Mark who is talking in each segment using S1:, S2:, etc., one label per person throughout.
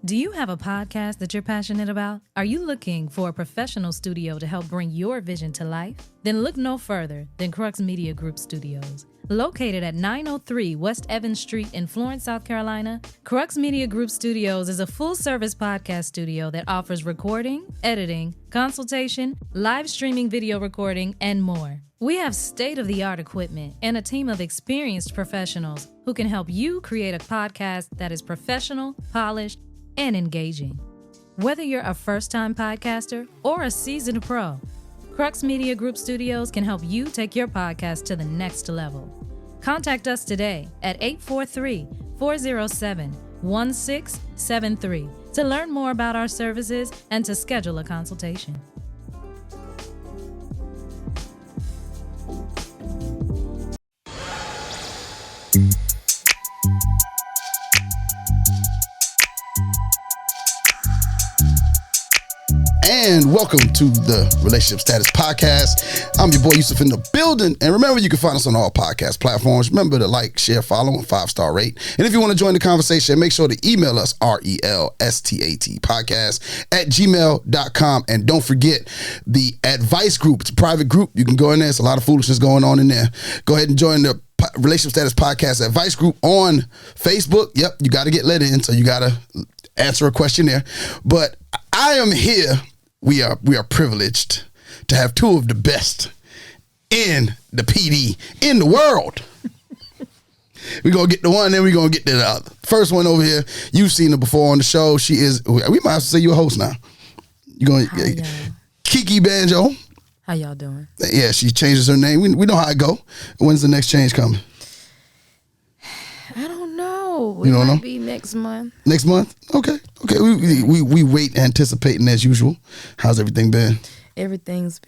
S1: Do you have a podcast that you're passionate about? Are you looking for a professional studio to help bring your vision to life? Then look no further than CRUX Media Group Studios. Located at 903 West Evans Street in Florence, South Carolina, CRUX Media Group Studios is a full-service podcast studio that offers recording, editing, consultation, live streaming video recording, and more. We have state-of-the-art equipment and a team of experienced professionals who can help you create a podcast that is professional, polished, and engaging. Whether you're a first-time podcaster or a seasoned pro, CRUX Media Group Studios can help you take your podcast to the next level. Contact us today at 843-407-1673 to learn more about our services and to schedule a consultation.
S2: And welcome to the Relationship Status Podcast. I'm your boy Yusuf in the building. And remember, you can find us on all podcast platforms. Remember to like, share, follow, and 5-star rate. And if you want to join the conversation, make sure to email us, RELSTAT podcast @gmail.com. And don't forget the advice group. It's a private group. You can go in there. There's a lot of foolishness going on in there. Go ahead and join the Relationship Status Podcast advice group on Facebook. Yep, you got to get let in, so you got to answer a question there. But I am here. We are privileged to have two of the best in the PD in the world. We're going to get the one, then we're going to get to the other. First one over here, you've seen her before on the show. She is, we might have to say you're a host now. You're going to, Kiki Banjo.
S3: How y'all doing?
S2: Yeah, she changes her name. We know how it go. When's the next change coming?
S3: I don't know.
S2: You don't know?
S3: Be next month.
S2: Next month? Okay. We wait, anticipating as usual. How's everything been?
S3: It's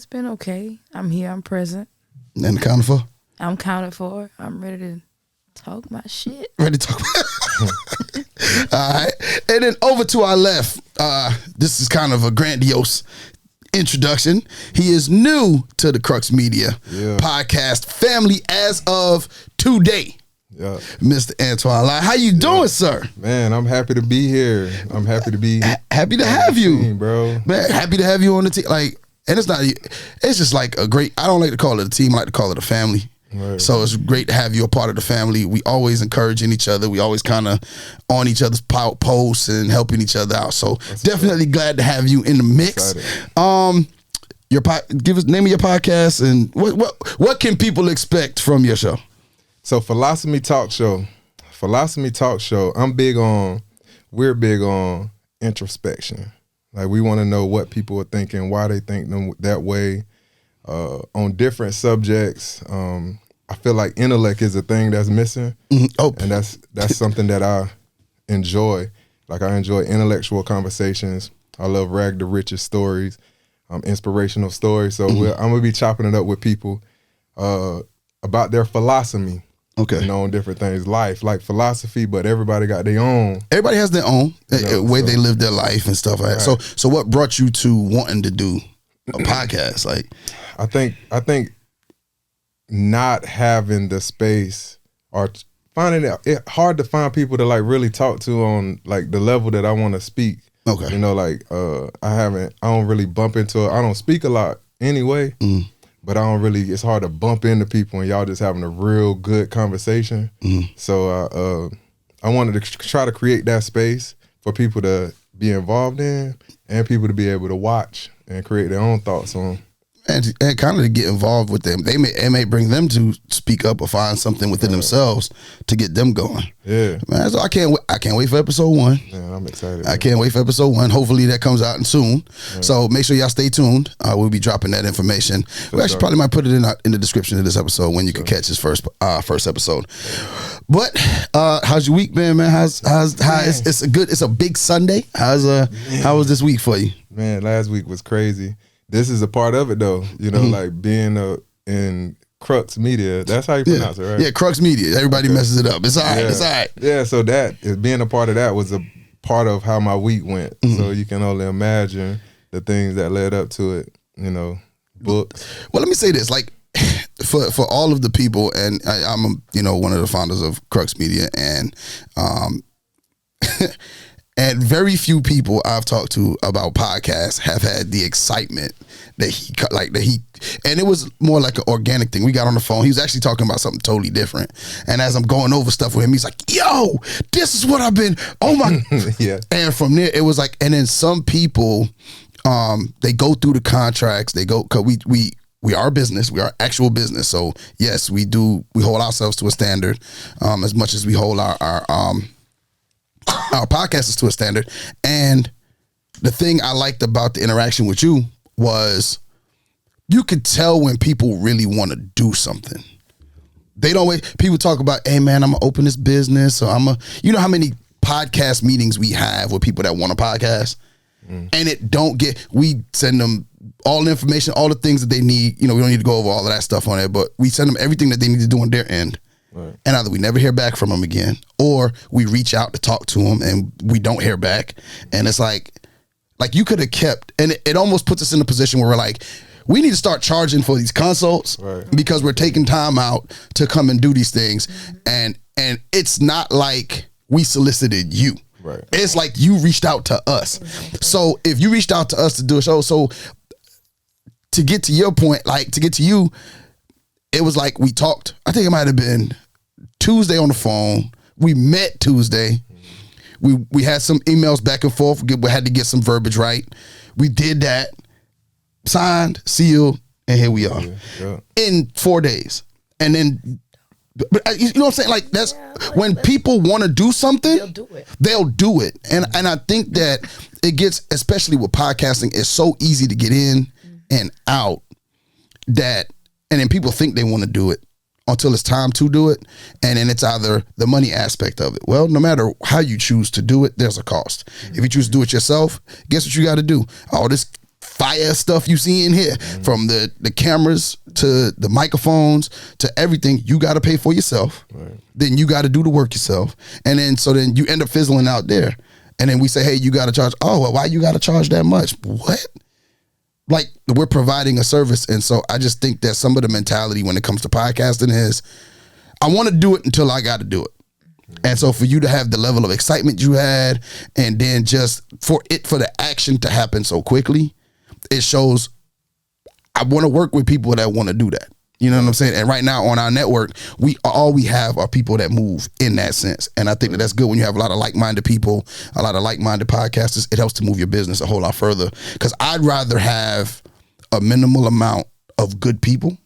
S3: been okay. I'm here. I'm present.
S2: And accounted for?
S3: I'm counted for. I'm ready to talk my shit.
S2: Ready to talk. All right. And then over to our left, this is kind of a grandiose introduction. He is new to the CRUX Media podcast family as of today.
S4: Yeah.
S2: Mr. Antoine Lai. How you doing, sir?
S4: Man, I'm happy to be here. I'm happy to be
S2: happy to have you,
S4: team, bro.
S2: Man, happy to have you on the team. Like, and it's just like a great, I don't like to call it a team, I like to call it a family. Right. So it's great to have you a part of the family. We always encouraging each other. We always kind of on each other's posts and helping each other out. So that's definitely glad to have you in the mix. Give us name of your podcast and what can people expect from your show?
S4: So Philosophy Talk Show, we're big on introspection. Like, we want to know what people are thinking, why they think them that way, on different subjects. I feel like intellect is a thing that's missing. And that's something that I enjoy. Like, I enjoy intellectual conversations. I love rag the riches stories, inspirational stories. So I'm going to be chopping it up with people about their philosophy.
S2: Okay.
S4: You know, on different things, life, like philosophy, but everybody got their own.
S2: Everybody has their own way they live their life and stuff like that. So what brought you to wanting to do a podcast? Like,
S4: I think not having the space or finding it hard to find people to like really talk to on like the level that I want to speak.
S2: Okay.
S4: You know, like I don't really bump into it. I don't speak a lot anyway. But it's hard to bump into people and y'all just having a real good conversation. So I wanted to try to create that space for people to be involved in and people to be able to watch and create their own thoughts on.
S2: And kind of to get involved with them. It may bring them to speak up or find something within themselves to get them going.
S4: Yeah.
S2: Man, so I can't wait for episode 1.
S4: Yeah, I'm excited.
S2: I can't wait for episode 1. Hopefully that comes out soon. Yeah. So make sure y'all stay tuned. We'll be dropping that information. We actually probably might put it in the description of this episode when you can catch his first episode. But how's your week been, man? It's a big Sunday. How was this week for you?
S4: Man, last week was crazy. This is a part of it, though. You know, like being in CRUX Media. That's how you pronounce it, right?
S2: Yeah, CRUX Media. Everybody messes it up. It's all right.
S4: Yeah.
S2: It's all right.
S4: Yeah, so being a part of that was a part of how my week went. So you can only imagine the things that led up to it, you know, books.
S2: Well, let me say this. Like, for all of the people, and I'm one of the founders of CRUX Media, and And very few people I've talked to about podcasts have had the excitement that he, and it was more like an organic thing. We got on the phone. He was actually talking about something totally different. And as I'm going over stuff with him, he's like, yo, this is what I've been, oh my.
S4: Yeah.
S2: And from there, it was like, and then some people, they go through the contracts, cause we are a business. We are actual business. So yes, we hold ourselves to a standard, as much as we hold our podcasters to a standard. And the thing I liked about the interaction with you was you could tell when people really want to do something. They don't wait. People talk about, hey man, I'm gonna open this business, or you know how many podcast meetings we have with people that want a podcast, and we send them all the information, all the things that they need. You know, we don't need to go over all of that stuff on it, but we send them everything that they need to do on their end. Right. And either we never hear back from them again, or we reach out to talk to them and we don't hear back. And it's like you could have kept, and it almost puts us in a position where we're like, we need to start charging for these consults, right, because we're taking time out to come and do these things. And it's not like we solicited you. Right. It's like you reached out to us. So if you reached out to us to do a show, so to get to your point, like to get to you, it was like we talked, I think it might have been Tuesday on the phone. We met Tuesday. We had some emails back and forth. We had to get some verbiage right. We did that, signed, sealed, and here we are in 4 days. And then, but you know what I'm saying? Like that's when people want to do something, they'll do it. And I think that it gets, especially with podcasting, it's so easy to get in and out that, and then people think they want to do it until it's time to do it. And then it's either the money aspect of it. Well, no matter how you choose to do it, there's a cost. If you choose to do it yourself, guess what you got to do? All this fire stuff you see in here, from the cameras to the microphones to everything, you got to pay for yourself. Right. Then you got to do the work yourself. And then, so then you end up fizzling out there. And then we say, hey, you got to charge. Oh, well, why you got to charge that much? What? Like, we're providing a service. And so I just think that some of the mentality when it comes to podcasting is, I want to do it until I got to do it. And so for you to have the level of excitement you had, and then just for the action to happen so quickly, it shows I want to work with people that want to do that. You know what I'm saying? And right now on our network, all we have are people that move in that sense. And I think that that's good when you have a lot of like-minded people, a lot of like-minded podcasters. It helps to move your business a whole lot further. Because I'd rather have a minimal amount of good people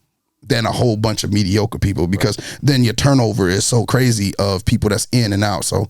S2: than a whole bunch of mediocre people, because then your turnover is so crazy of people that's in and out. So,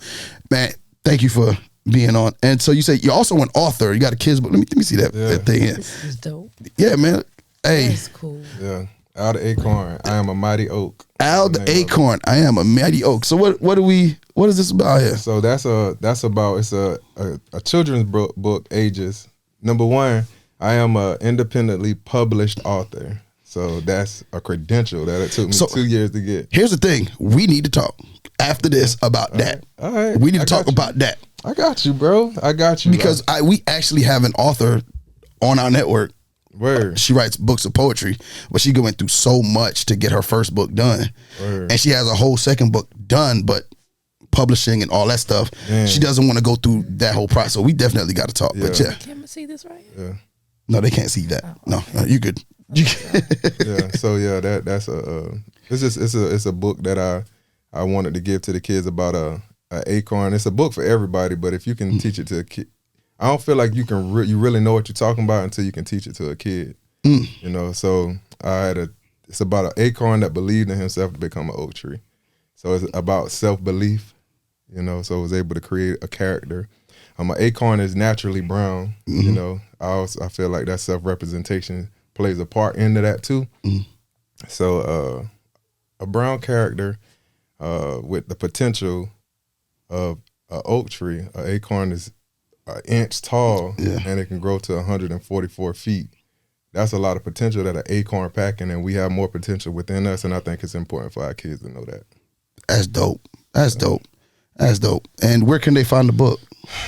S2: man, thank you for being on. And so you say you're also an author. You got a kid's book. Let me see that thing here.
S3: This is dope.
S2: Yeah, man. Hey.
S3: That's cool.
S4: Yeah. Out of Acorn, I am a mighty oak.
S2: Out the Acorn, I am a mighty oak. So what is this about here?
S4: So it's a children's book, ages. Number one, I am a independently published author. So that's a credential that it took me 2 years to get.
S2: Here's the thing. We need to talk after this about that.
S4: All right.
S2: We need to talk about that.
S4: I got you, bro. I got you.
S2: Because we actually have an author on our network.
S4: Word.
S2: She writes books of poetry, but she going through so much to get her first book done.
S4: Word.
S2: And she has a whole second book done, but publishing and all that stuff, she doesn't want to go through that whole process. So we definitely got to talk. Yeah. But yeah.
S3: Can we see this right here?
S4: Yeah.
S2: No, they can't see that. No, you good.
S4: Yeah. So yeah, that's it's a book that I wanted to give to the kids about a acorn. It's a book for everybody, but if you can teach it to a kid, I don't feel like you really know what you're talking about until you can teach it to a kid. You know, so it's about an acorn that believed in himself to become an oak tree. So it's about self-belief, you know, so I was able to create a character. An acorn is naturally brown, you know. I feel like that self-representation plays a part into that too. So a brown character with the potential of an oak tree. An acorn is an inch tall, and it can grow to 144 feet. That's a lot of potential that an acorn packing, and we have more potential within us, and I think it's important for our kids to know that.
S2: That's dope. That's dope. That's dope. And where can they find the book?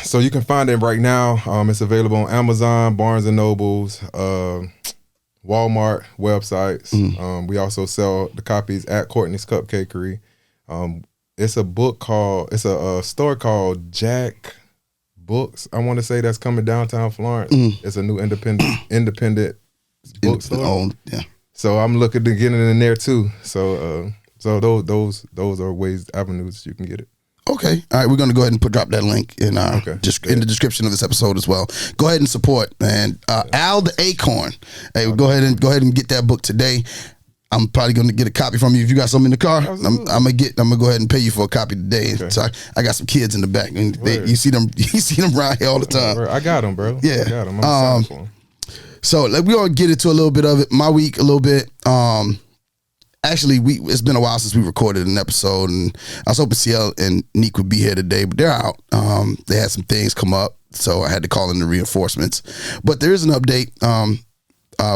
S4: So you can find it right now. It's available on Amazon, Barnes & Nobles, Walmart websites. We also sell the copies at Courtney's Cupcakery. It's a store called Jack Books. I want to say that's coming downtown Florence. It's a new independent bookstore.
S2: Yeah.
S4: So I'm looking to get it in there too. So those are avenues you can get it.
S2: Okay. All right. We're going to go ahead and drop that link in in the description of this episode as well. Go ahead and support, man. Al the Acorn. Hey, go ahead and get that book today. I'm probably going to get a copy from you if you got something in the car. I'm gonna go ahead and pay you for a copy today. Okay. So I got some kids in the back, and you see them around here all the time.
S4: I got them, bro.
S2: Yeah,
S4: I got them. I'm excited for them.
S2: So we're gonna get into a little bit of it. My week, a little bit. Actually, it's been a while since we recorded an episode, and I was hoping CL and Nique would be here today, but they're out. They had some things come up, so I had to call in the reinforcements. But there is an update.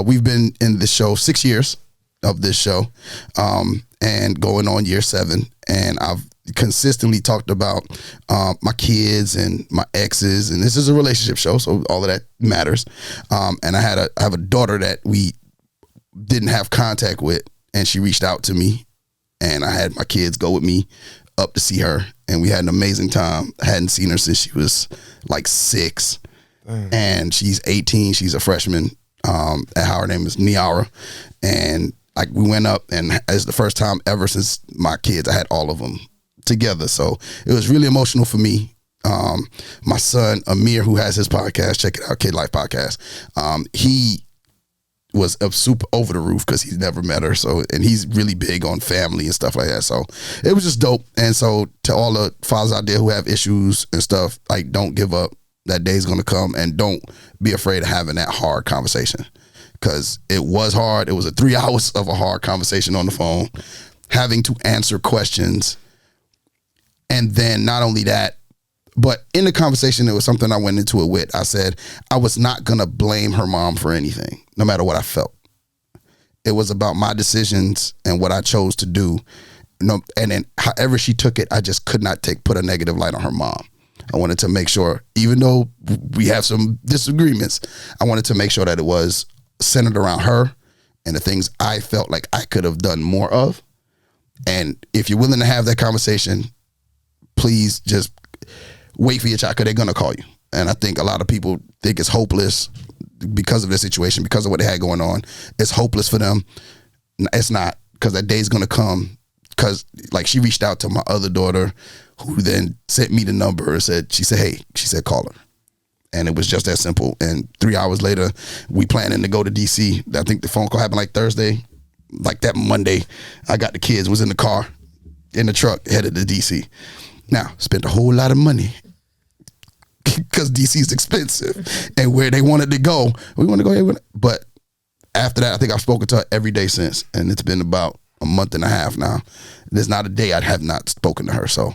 S2: We've been in this show 6 years of this show, and going on year 7, and I've consistently talked about my kids and my exes, and this is a relationship show, so all of that matters. And I have a daughter that we didn't have contact with, and she reached out to me, and I had my kids go with me up to see her, and we had an amazing time. I hadn't seen her since she was like 6. Dang. And she's 18. She's a freshman at her name is Niara, and like we went up, and it's the first time ever since my kids I had all of them together. So it was really emotional for me. My son Amir, who has his podcast, check it out, Kid Life Podcast. He was super over the roof because he's never met her. So, and he's really big on family and stuff like that. So it was just dope. And so to all the fathers out there who have issues and stuff, like, don't give up. That day's going to come, and don't be afraid of having that hard conversation, because it was hard. It was 3 hours of a hard conversation on the phone, having to answer questions. And then not only that, but in the conversation, it was something I went into it with. I said I was not going to blame her mom for anything, no matter what I felt. It was about my decisions and what I chose to do. And then however she took it, I just could not put a negative light on her mom. I wanted to make sure, even though we have some disagreements, I wanted to make sure that it was centered around her and the things I felt like I could have done more of. And if you're willing to have that conversation, please just wait for your child, because they're going to call you. And I think a lot of people think it's hopeless because of the situation, because of what they had going on. It's hopeless for them. It's not, because that day's going to come. Because like, she reached out to my other daughter, who then sent me the number and said, call her. And it was just that simple. And 3 hours later, we planning to go to DC. I think the phone call happened like Thursday. Like that Monday, I got the kids, was in the car, in the truck, headed to DC. Now, spent a whole lot of money, because DC is expensive. And where they wanted to go, we want to go here. But after that, I think I've spoken to her every day since. And it's been about a month and a half now. There's not a day I have not spoken to her. So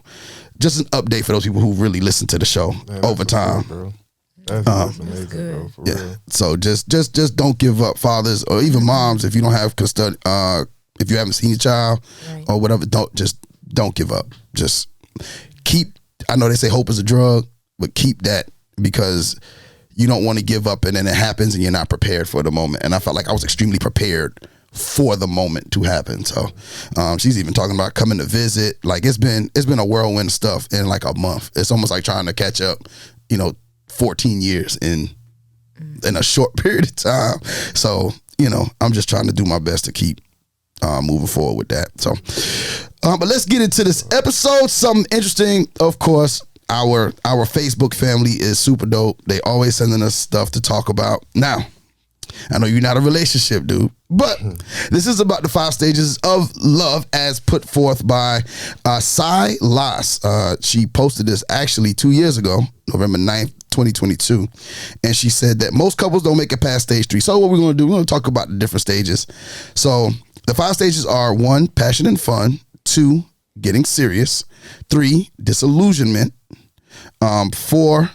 S2: just an update for those people who really listen to the show over time.
S4: Good, bro. That's amazing, bro. For real.
S2: So just don't give up, fathers, or even moms. If you don't have custody, if you haven't seen your child or whatever, don't give up. Just keep. I know they say hope is a drug, but keep that, because you don't want to give up and then it happens and you're not prepared for the moment. And I felt like I was extremely prepared for the moment to happen. So she's even talking about coming to visit. Like, it's been a whirlwind of stuff in like a month. It's almost like trying to catch up, 14 years in a short period of time. So, I'm just trying to do my best to keep moving forward with that. So, but let's get into this episode. Something interesting, of course. Our Facebook family is super dope. They always sending us stuff to talk about. Now, I know you're not a relationship dude, but this is about the 5 stages of love as put forth by Sai Las. She posted this actually 2 years ago, November 9th, 2022. And she said that most couples don't make it past stage 3. So what we're going to do, we're going to talk about the different stages. So the 5 stages are: 1, passion and fun; 2, getting serious; 3, disillusionment; 4,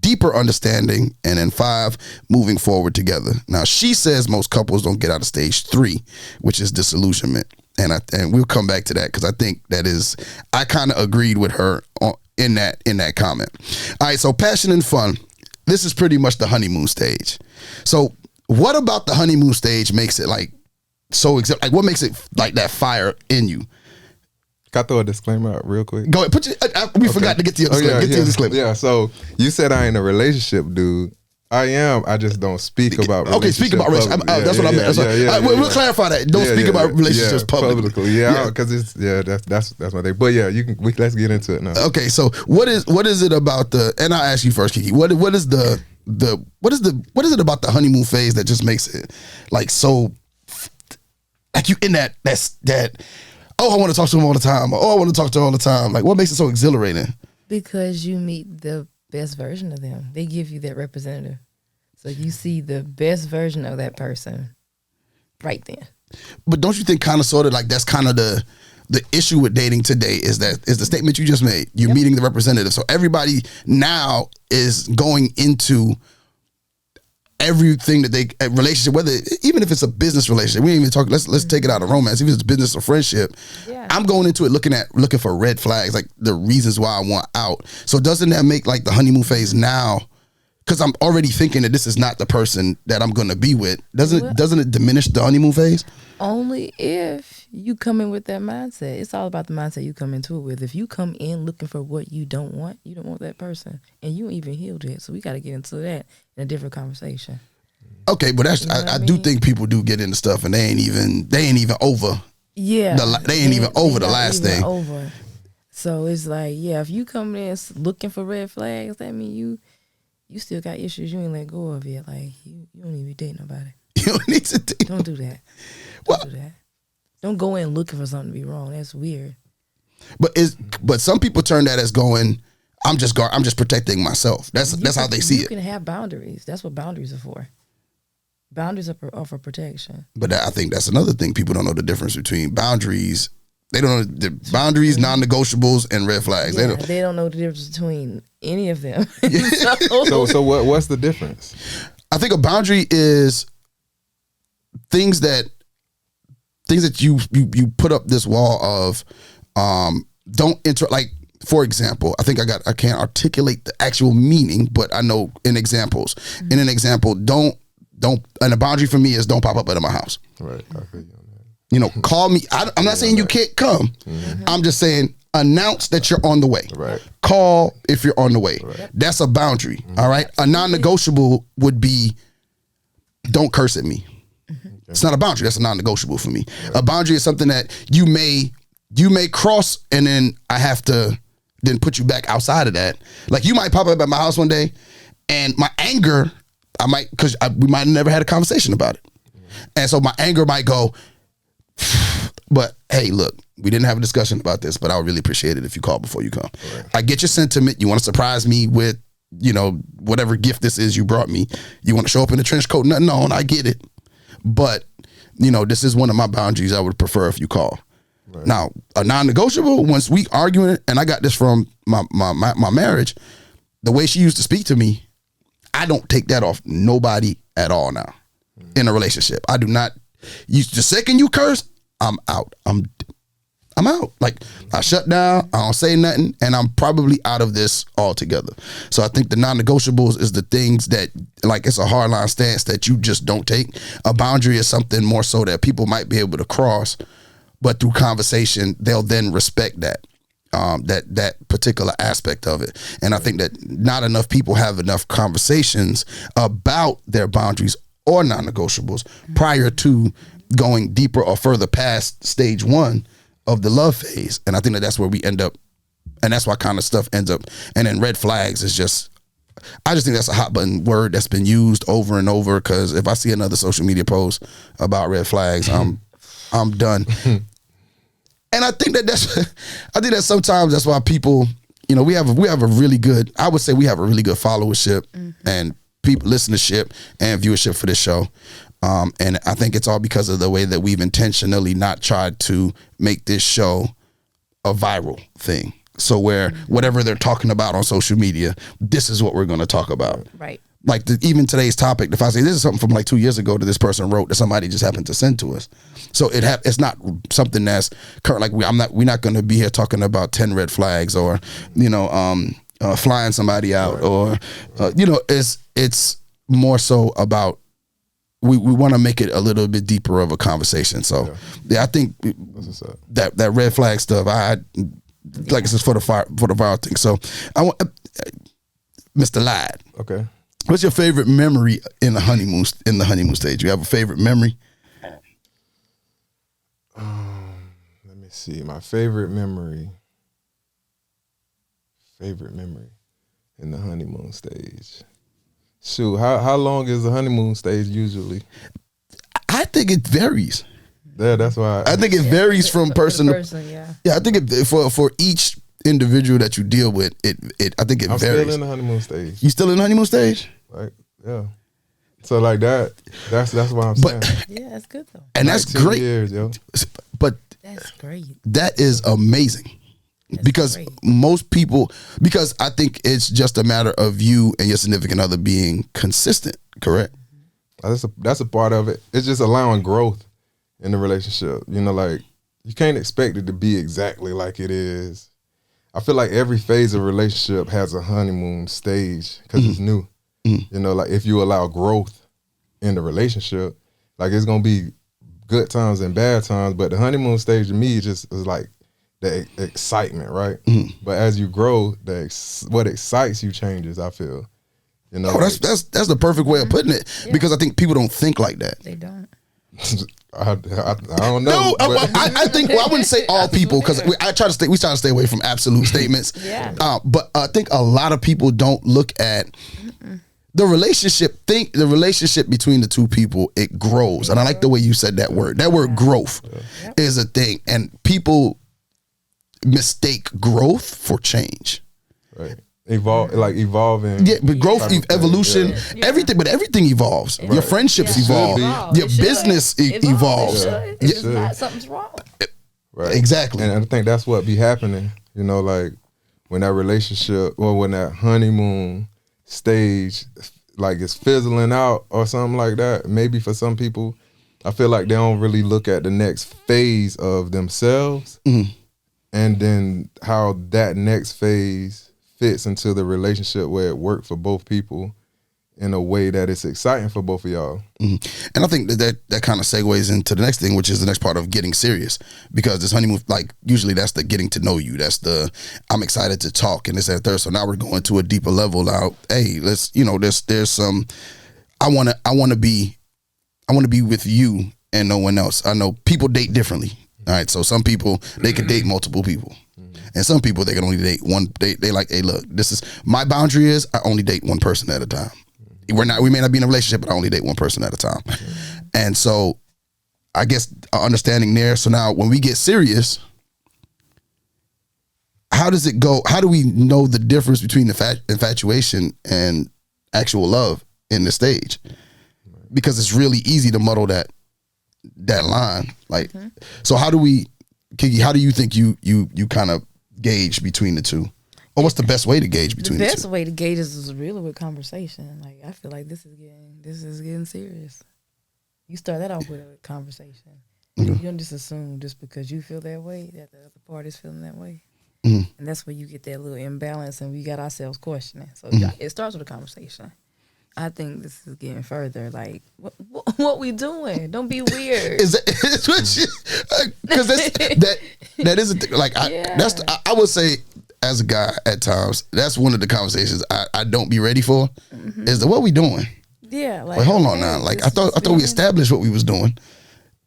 S2: deeper understanding; and then 5, moving forward together. Now, she says most couples don't get out of stage 3, which is disillusionment. And we'll come back to that, because I think that is, I kind of agreed with her in that comment. All right, so passion and fun. This is pretty much the honeymoon stage. So what about the honeymoon stage makes it like so, like, what makes it like that fire in you?
S4: Can I throw a disclaimer out real quick?
S2: Go ahead. We forgot to get to your disclaimer. Get to your disclaimer.
S4: Yeah, so you said I ain't a relationship dude. I am. I just don't speak about relationships.
S2: Okay, speak about relationships. That's what I meant. We'll clarify that. Don't speak about relationships publicly.
S4: Yeah, because it's that's my thing. But yeah, let's get into it now.
S2: Okay, so what is it about the? And I'll ask you first, Kiki. What is it about the honeymoon phase that just makes it like so? Like you in that. Oh, I want to talk to him all the time. Oh, I want to talk to her all the time. Like, what makes it so exhilarating?
S3: Because you meet the best version of them. They give you that representative. So you see the best version of that person right then.
S2: But don't you think kind of sort of like that's kind of the issue with dating today is the statement you just made. You're meeting the representative. So everybody now is going into everything that a relationship, whether even if it's a business relationship, we ain't even talk. Let's take it out of romance. If it's business or friendship, I'm going into it looking for red flags, like the reasons why I want out. So doesn't that make like the honeymoon phase now? Because I'm already thinking that this is not the person that I'm going to be with. Doesn't it diminish the honeymoon phase?
S3: Only if you come in with that mindset. It's all about the mindset you come into it with. If you come in looking for what you don't want that person, and you ain't even healed yet. So we got to get into that in a different conversation.
S2: Okay, but that's I do think people do get into stuff, and they ain't even over.
S3: Yeah,
S2: they ain't even over the last thing.
S3: Over. So it's like, if you come in looking for red flags, that mean you still got issues you ain't let go of yet. Like you don't even date nobody.
S2: You don't need to date.
S3: Don't do that. Don't do that. Don't go in looking for something to be wrong. That's weird.
S2: But some people turn that as going, I'm just protecting myself. That's how they see it.
S3: You can have boundaries. That's what boundaries are for. Boundaries are for protection.
S2: But I think that's another thing. People don't know the difference between boundaries. They don't know the boundaries, non-negotiables, and red flags.
S3: Yeah, they don't know the difference between any of them.
S4: So what's the difference?
S2: I think a boundary is things that you put up this wall of don't enter. Like, for example, I think I can't articulate the actual meaning, but I know in examples. In an example, don't and a boundary for me is don't pop up at my house.
S4: Right. I feel you on that.
S2: Call me. I'm not saying you can't come. Mm-hmm. I'm just saying announce that you're on the way.
S4: Right.
S2: Call if you're on the way.
S4: Right.
S2: That's a boundary. Mm-hmm. All right. A non-negotiable would be don't curse at me. Mm-hmm. It's not a boundary. That's a non-negotiable for me. Right. A boundary is something that you may cross, and then I have to then put you back outside of that. Like you might pop up at my house one day, and my anger, we might have never had a conversation about it. Mm-hmm. And so my anger might go, but hey, look, we didn't have a discussion about this, but I would really appreciate it if you call before you come. Right. I get your sentiment. You want to surprise me with, whatever gift this is you brought me. You want to show up in a trench coat, nothing on, I get it. But, this is one of my boundaries I would prefer if you call. Right. Now, a non-negotiable, once we arguing, and I got this from my marriage, the way she used to speak to me, I don't take that off nobody at all now in a relationship. I do not. The second you curse, I'm out. I'm out. Like I shut down. I don't say nothing, and I'm probably out of this altogether. So I think the non-negotiables is the things that, like, it's a hardline stance that you just don't take. A boundary is something more so that people might be able to cross, but through conversation, they'll then respect that. That particular aspect of it. And I think that not enough people have enough conversations about their boundaries or non-negotiables prior to going deeper or further past stage one of the love phase. And I think that that's where we end up, and that's why kind of stuff ends up. And then red flags is just, I just think that's a hot button word that's been used over and over, because if I see another social media post about red flags, I'm done. And I think that sometimes that's why people, we have a really good, I would say we have a really good followership and people listenership and viewership for this show. And I think it's all because of the way that we've intentionally not tried to make this show a viral thing. So where whatever they're talking about on social media, this is what we're going to talk about.
S3: Right.
S2: Like even today's topic, if I say this is something from like 2 years ago that this person wrote that somebody just happened to send to us. So it's not something that's current. Like we're not going to be here talking about 10 red flags or, flying somebody out or, it's more so about we want to make it a little bit deeper of a conversation. So I think that red flag stuff, like I said, for the viral thing. So I want Mr. Lad.
S4: Okay.
S2: What's your favorite memory in the honeymoon stage? You have a favorite memory?
S4: Let me see. My favorite memory in the honeymoon stage. Shoot, how long is the honeymoon stage usually?
S2: I think it varies.
S4: Yeah, that's why.
S2: I think it varies from person to person. Yeah, I think for each individual that you deal with, I think it varies.
S4: I'm still in the honeymoon stage.
S2: You still in the honeymoon stage?
S4: Like, yeah. So like that's why I'm saying.
S3: Yeah, that's good though.
S2: And
S4: like
S2: that's great.
S4: 2 years, yo.
S2: But
S3: that's great.
S2: That is amazing.
S3: That's
S2: because
S3: great.
S2: most people, because I think it's just a matter of you and your significant other being consistent, correct?
S4: That's a part of it. It's just allowing growth in the relationship. You know, like you can't expect it to be exactly like it is. I feel like every phase of a relationship has a honeymoon stage because it's new. You know, like if you allow growth in the relationship, like it's gonna be good times and bad times, but the honeymoon stage to me just is like the excitement, right? But as you grow, what excites you changes. I feel, you know.
S2: Oh, that's the perfect way of putting it because I think people don't think like that.
S3: They don't.
S4: I don't know.
S2: No, I think I wouldn't say all people because we try to stay away from absolute statements. But I think a lot of people don't look at the relationship. Think the relationship between the two people, it grows, and I like the way you said that word. That word growth is a thing, and people mistake growth for change.
S4: Right. Evolving.
S2: Yeah, but growth, evolution, everything. But everything evolves. Right. Your friendships evolve. Your business evolves.
S3: Something's wrong.
S4: Right.
S2: Exactly.
S4: And I think that's what be happening. You know, like when that relationship or when that honeymoon stage, like it's fizzling out or something like that. Maybe for some people, I feel like they don't really look at the next phase of themselves, and then how that next phase fits into the relationship where it worked for both people in a way that it's exciting for both of y'all.
S2: And I think that kind of segues into the next thing, which is the next part of getting serious, because this honeymoon, like usually that's the getting to know you. That's the, I'm excited to talk and this and third. So now we're going to a deeper level now. Hey, let's, there's some, I want to be with you and no one else. I know people date differently. All right. So some people, they can date multiple people. And some people, they can only date one. They like, hey, look, this is my boundary is I only date one person at a time. We may not be in a relationship, but I only date one person at a time. And so I guess understanding there. So now when we get serious, how does it go? How do we know the difference between infatuation and actual love in this stage? Because it's really easy to muddle that line. Like, so how do we, Kiki, how do you think you kind of gauge between the two? Or what's the best way to gauge between the two?
S3: The best way to gauge is really with conversation. Like, I feel like this is getting serious. You start that off with a conversation. You don't just assume just because you feel that way that the other party's feeling that way. And that's where you get that little imbalance and we got ourselves questioning. So it starts with a conversation. I think this is getting further. Like, what we doing? Don't be weird.
S2: Because that is a thing. Like, I would say, as a guy, at times, that's one of the conversations I don't be ready for. Is the what we doing?
S3: Yeah,
S2: like hold on now. Like I thought we established what we was doing.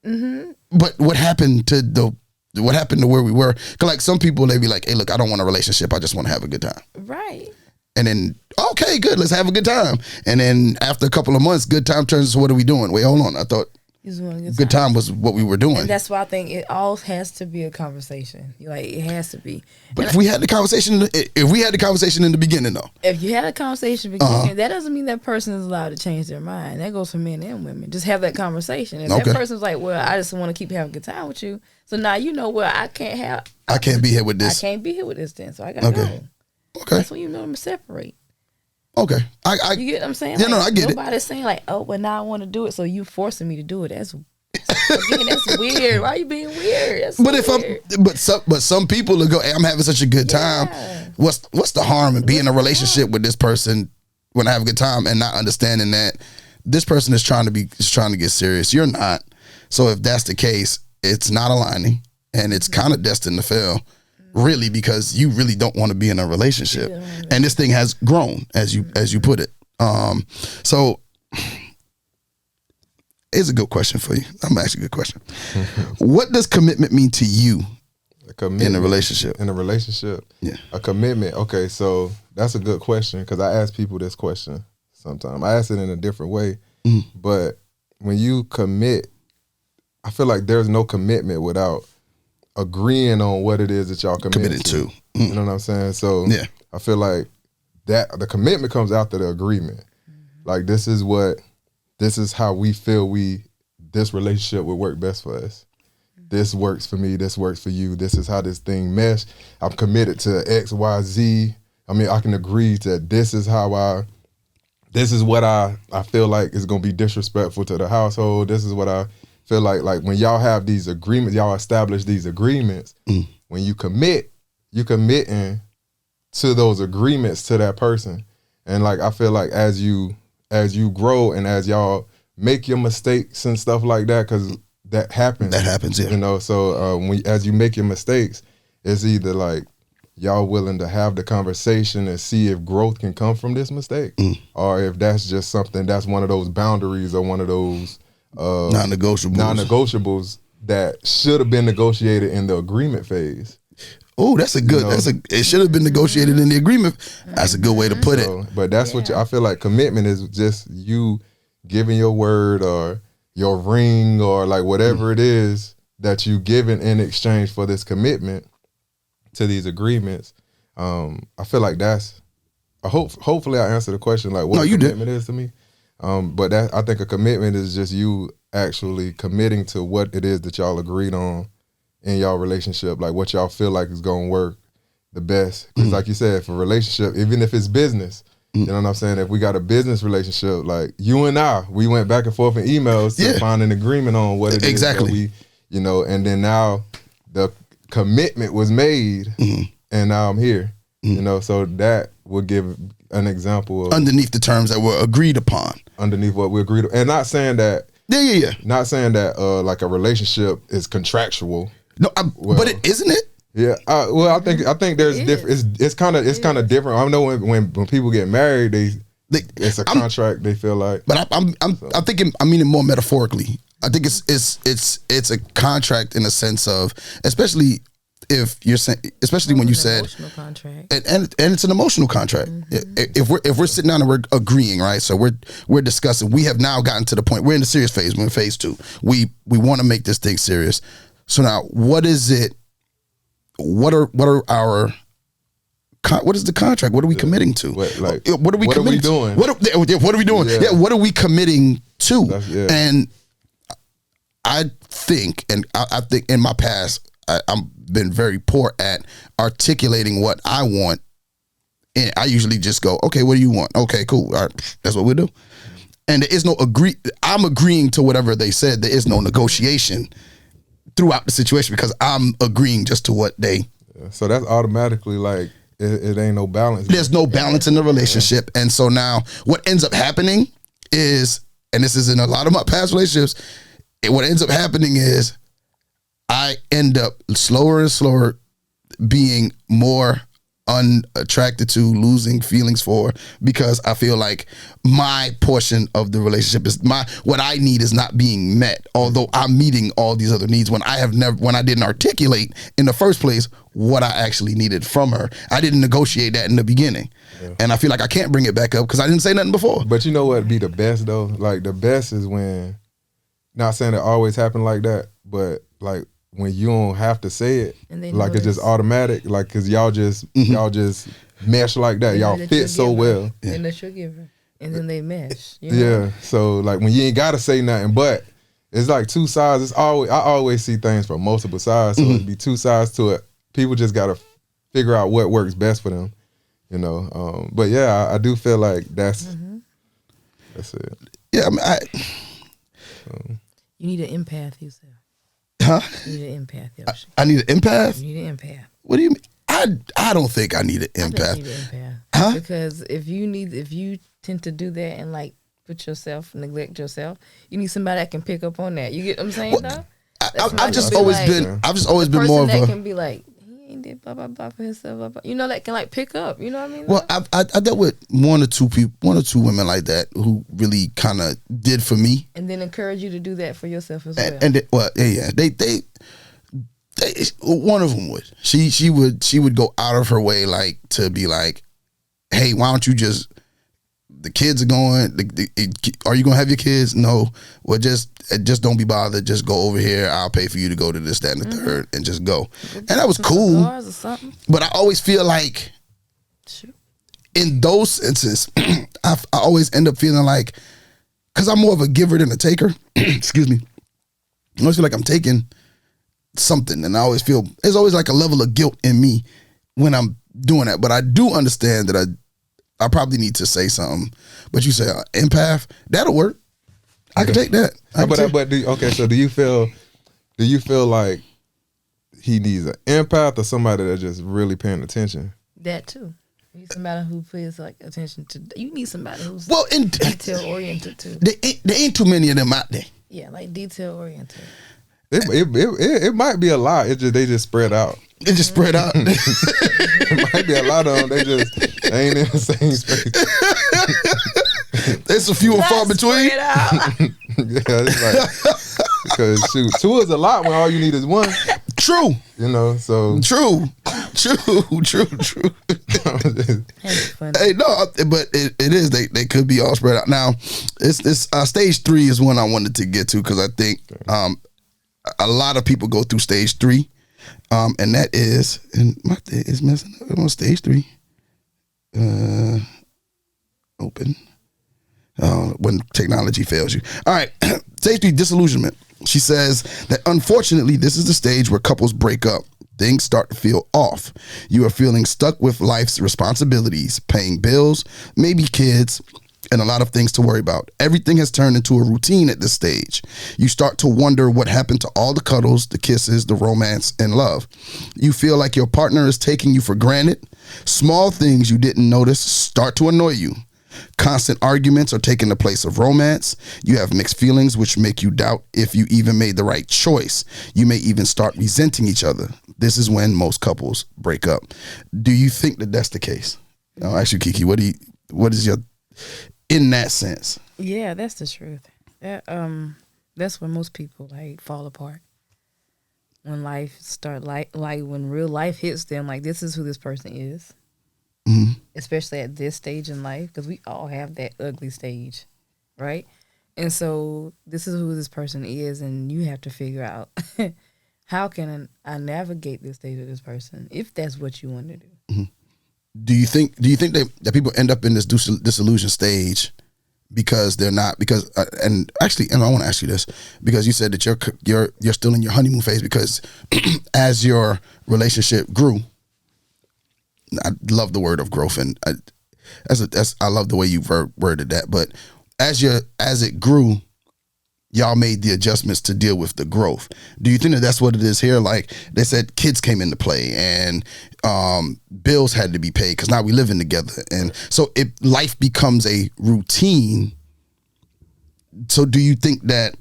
S2: But what happened to where we were? 'Cause like some people, they be like, hey, look, I don't want a relationship. I just want to have a good time.
S3: Right.
S2: And then, okay, good, let's have a good time. And then after a couple of months, good time turns to what are we doing? Wait, hold on. I thought good time was what we were doing.
S3: And that's why I think it all has to be a conversation. Like, it has to be.
S2: But if we had the conversation in the beginning, though.
S3: If you had a conversation in the beginning, that doesn't mean that person is allowed to change their mind. That goes for men and women. Just have that conversation. If that person's like, well, I just want to keep having a good time with you. So now you know, well, I can't be here with this. I can't be here with this then. So I got to go.
S2: Okay.
S3: That's when you know them to separate.
S2: Okay.
S3: You get what I'm saying?
S2: Yeah, like, no, I get
S3: nobody's saying like, oh, well, now I want to do it, so you forcing me to do it. That's weird. Why are you being weird? That's weird.
S2: But some people will go, hey, I'm having such a good time. What's the harm in being in a relationship with this person when I have a good time and not understanding that this person is trying to get serious. You're not. So if that's the case, it's not aligning, and it's kind of destined to fail, really, because you really don't want to be in a relationship. And this thing has grown, as you put it. So it's a good question for you. I'm gonna ask you a good question. What does commitment mean to you in a relationship?
S4: In a relationship,
S2: yeah,
S4: a commitment. Okay, so that's a good question, because I ask people this question sometimes. I ask it in a different way, but when you commit, I feel like there's no commitment without agreeing on what it is that y'all committed to. You know what I'm saying? So
S2: yeah,
S4: I feel like that the commitment comes after the agreement. Like, this is how we feel this relationship would work best for us. This works for me, this works for you. This is how this thing mesh. I'm committed to X, Y, Z. I mean, I can agree that this is what I feel like is gonna be disrespectful to the household. This is what I feel like when y'all have these agreements, y'all establish these agreements. When you commit, you committing to those agreements to that person. And like, I feel like as you grow and as y'all make your mistakes and stuff like that, because that happens.
S2: That happens, yeah.
S4: You know, so as you make your mistakes, it's either like y'all willing to have the conversation and see if growth can come from this mistake, or if that's just something that's one of those boundaries or one of those non-negotiables that should have been negotiated in the agreement phase.
S2: Oh, that's a good. It should have been negotiated in the agreement. That's a good way to put it.
S4: But that's what I feel like. Commitment is just you giving your word or your ring or like whatever it is that you giving in exchange for this commitment to these agreements. I feel like that's. Hopefully, I answered the question like what a commitment is to me. But I think a commitment is just you actually committing to what it is that y'all agreed on in y'all relationship, like what y'all feel like is gonna work the best. Because like you said, for a relationship, even if it's business, you know what I'm saying? If we got a business relationship, like you and we went back and forth in emails to find an agreement on what it is that we, you know, and then now the commitment was made and now I'm here, you know, so that would give an example of
S2: underneath the terms that were agreed upon. Underneath
S4: what we agreed on. And not saying that not saying that like a relationship is contractual.
S2: No, but isn't it?
S4: Yeah. Well, I think there's different. It's kind of different. I know when people get married, it's a contract. They feel like.
S2: But I'm thinking. I mean it more metaphorically. I think it's a contract in the sense of, especially if you're saying, especially when you said
S3: emotional contract,
S2: and it's an emotional contract. If we're sitting down and we're agreeing, right? So we're discussing. We have now gotten to the point. We're in the serious phase. We're in phase 2. We want to make this thing serious. So now, what is it? What is the contract? What are we committing to?
S4: What
S2: are we committing
S4: doing?
S2: What are we doing? Yeah, what are we committing to? And I think in my past, I've been very poor at articulating what I want. And I usually just go, okay, what do you want? Okay, cool. All right, that's what we'll do. And there is no I'm agreeing to whatever they said. There is no negotiation throughout the situation because I'm agreeing just to what they.
S4: So that's automatically like it ain't no balance.
S2: There's no balance in the relationship, and so now what ends up happening is, and this is in a lot of my past relationships, what ends up happening is I end up slower and slower being more unattracted to, losing feelings for, because I feel like my portion of the relationship is what I need is not being met, although I'm meeting all these other needs when I didn't articulate in the first place what I actually needed from her. I didn't negotiate that in the beginning. And I feel like I can't bring it back up because I didn't say nothing before.
S4: But you know what would be the best though? Like the best is when, not saying it always happen like that, but like when you don't have to say it, like it's just automatic, like cause y'all just mesh like that. Y'all fit so well.
S3: And let you give her. And then they mesh. You
S4: know? Yeah. So like when you ain't gotta say nothing, but it's like two sides. I always see things from multiple sides. So it'd be two sides to it. People just gotta figure out what works best for them. You know. But yeah, I do feel like that's it.
S2: Yeah, I mean
S3: you need an empath, you said.
S2: Huh?
S3: You need an empath.
S2: I need an empath?
S3: You need an empath.
S2: What do you mean? I don't think I need an empath.
S3: I think you need an empath.
S2: Huh?
S3: Because if you tend to do that and like neglect yourself. You need somebody that can pick up on that. You get what I'm saying, though?
S2: I've just always been more of
S3: that
S2: a
S3: can be like, he ain't did blah blah blah for himself, blah, blah. You know, that can like pick up. You know what I mean?
S2: Well, I dealt with one or two women like that who really kind of did for me,
S3: and then encourage you to do that for yourself as well.
S2: They one of them would. She would go out of her way like to be like, hey, why don't you just, the kids are going, are you gonna have your kids? No. Well, just don't be bothered. Just go over here. I'll pay for you to go to this, that, and the third, and just go. And that was cool. But I always feel like in those instances, I always end up feeling like, because I'm more of a giver than a taker. Excuse me. I always feel like I'm taking something, and I always feel there's always like a level of guilt in me when I'm doing that. But I do understand that I probably need to say something. But you say empath, that'll work. I can take that.
S4: So do you feel like he needs an empath or somebody that's just really paying attention?
S3: That too. You need somebody who pays like attention to. You need somebody who's detail oriented too.
S2: There ain't too many of them out there.
S3: Yeah, like detail oriented.
S4: It might be a lot. They just spread out.
S2: It just spread out.
S4: It might be a lot of them. They ain't in the same space.
S2: There's a few and far between.
S4: Yeah, it's like, because shoot, two is a lot when all you need is one.
S2: True.
S4: You know, so
S2: true. Hey, no, but it is. They could be all spread out. Now, it's stage 3 is one I wanted to get to, because I think a lot of people go through stage 3, and that is, and my thing is messing up. I'm on stage 3. Open. When technology fails you. All right, stage 3, disillusionment. She says that unfortunately, this is the stage where couples break up. Things start to feel off. You are feeling stuck with life's responsibilities, paying bills, maybe kids, and a lot of things to worry about. Everything has turned into a routine at this stage. You start to wonder what happened to all the cuddles, the kisses, the romance, and love. You feel like your partner is taking you for granted. Small things you didn't notice start to annoy you. Constant arguments are taking the place of romance. You have mixed feelings, which make you doubt if you even made the right choice. You may even start resenting each other. This is when most couples break up. Do you think that that's the case? I'll ask you, Kiki. What is your, in that sense?
S3: Yeah, that's the truth. That's when most people like fall apart. When life start like when real life hits them, like this is who this person is. Mm-hmm. Especially at this stage in life, because we all have that ugly stage, right? And so this is who this person is, and you have to figure out how can I navigate this stage of this person if that's what you want to do.
S2: Mm-hmm. Do you think that people end up in this disillusion stage because they're not, because and I want to ask you this, because you said that you're still in your honeymoon phase, because as your relationship grew, I love the word of growth, and I love the way you worded that. But as it grew, y'all made the adjustments to deal with the growth. Do you think that that's what it is here? Like they said, kids came into play, and bills had to be paid because now we living together, and so life becomes a routine. So do you think that?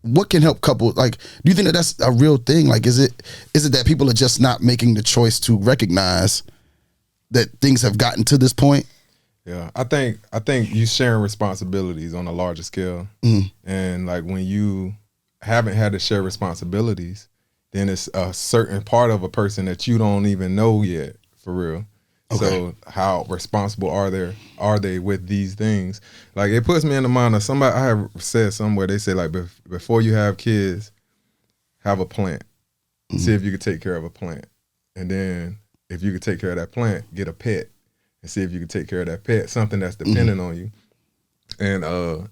S2: What can help couples? Like, do you think that that's a real thing? Like, is it that people are just not making the choice to recognize that things have gotten to this point?
S4: Yeah, I think you sharing responsibilities on a larger scale, and like when you haven't had to share responsibilities, then it's a certain part of a person that you don't even know yet, for real. Okay. So how responsible are they with these things? Like it puts me in the mind of somebody I have said somewhere. They say like before you have kids, have a plant. See if you could take care of a plant, and then if you could take care of that plant, get a pet, and see if you could take care of that pet, something that's dependent on you. And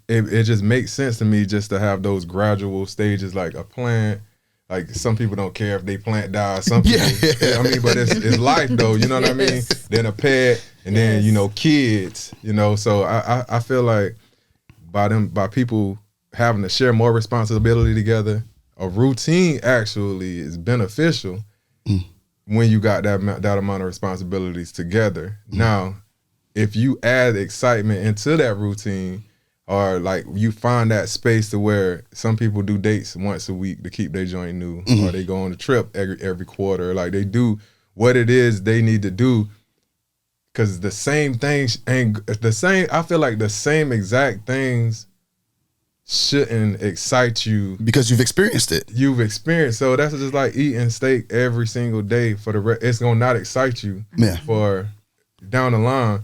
S4: it just makes sense to me just to have those gradual stages, like a plant. Like some people don't care if they plant die or something. Yeah. I mean, but it's life though, you know what I mean? Then a pet, and then, kids, so I feel like by people having to share more responsibility together, a routine actually is beneficial when you got that amount of responsibilities together. Now, if you add excitement into that routine, or like you find that space to where some people do dates once a week to keep their joint new, or they go on a trip every quarter, like they do what it is they need to do. Cause the same things ain't the same. I feel like the same exact things shouldn't excite you
S2: because you've experienced it.
S4: You've experienced. So that's just like eating steak every single day for it's gonna not excite you for down the line.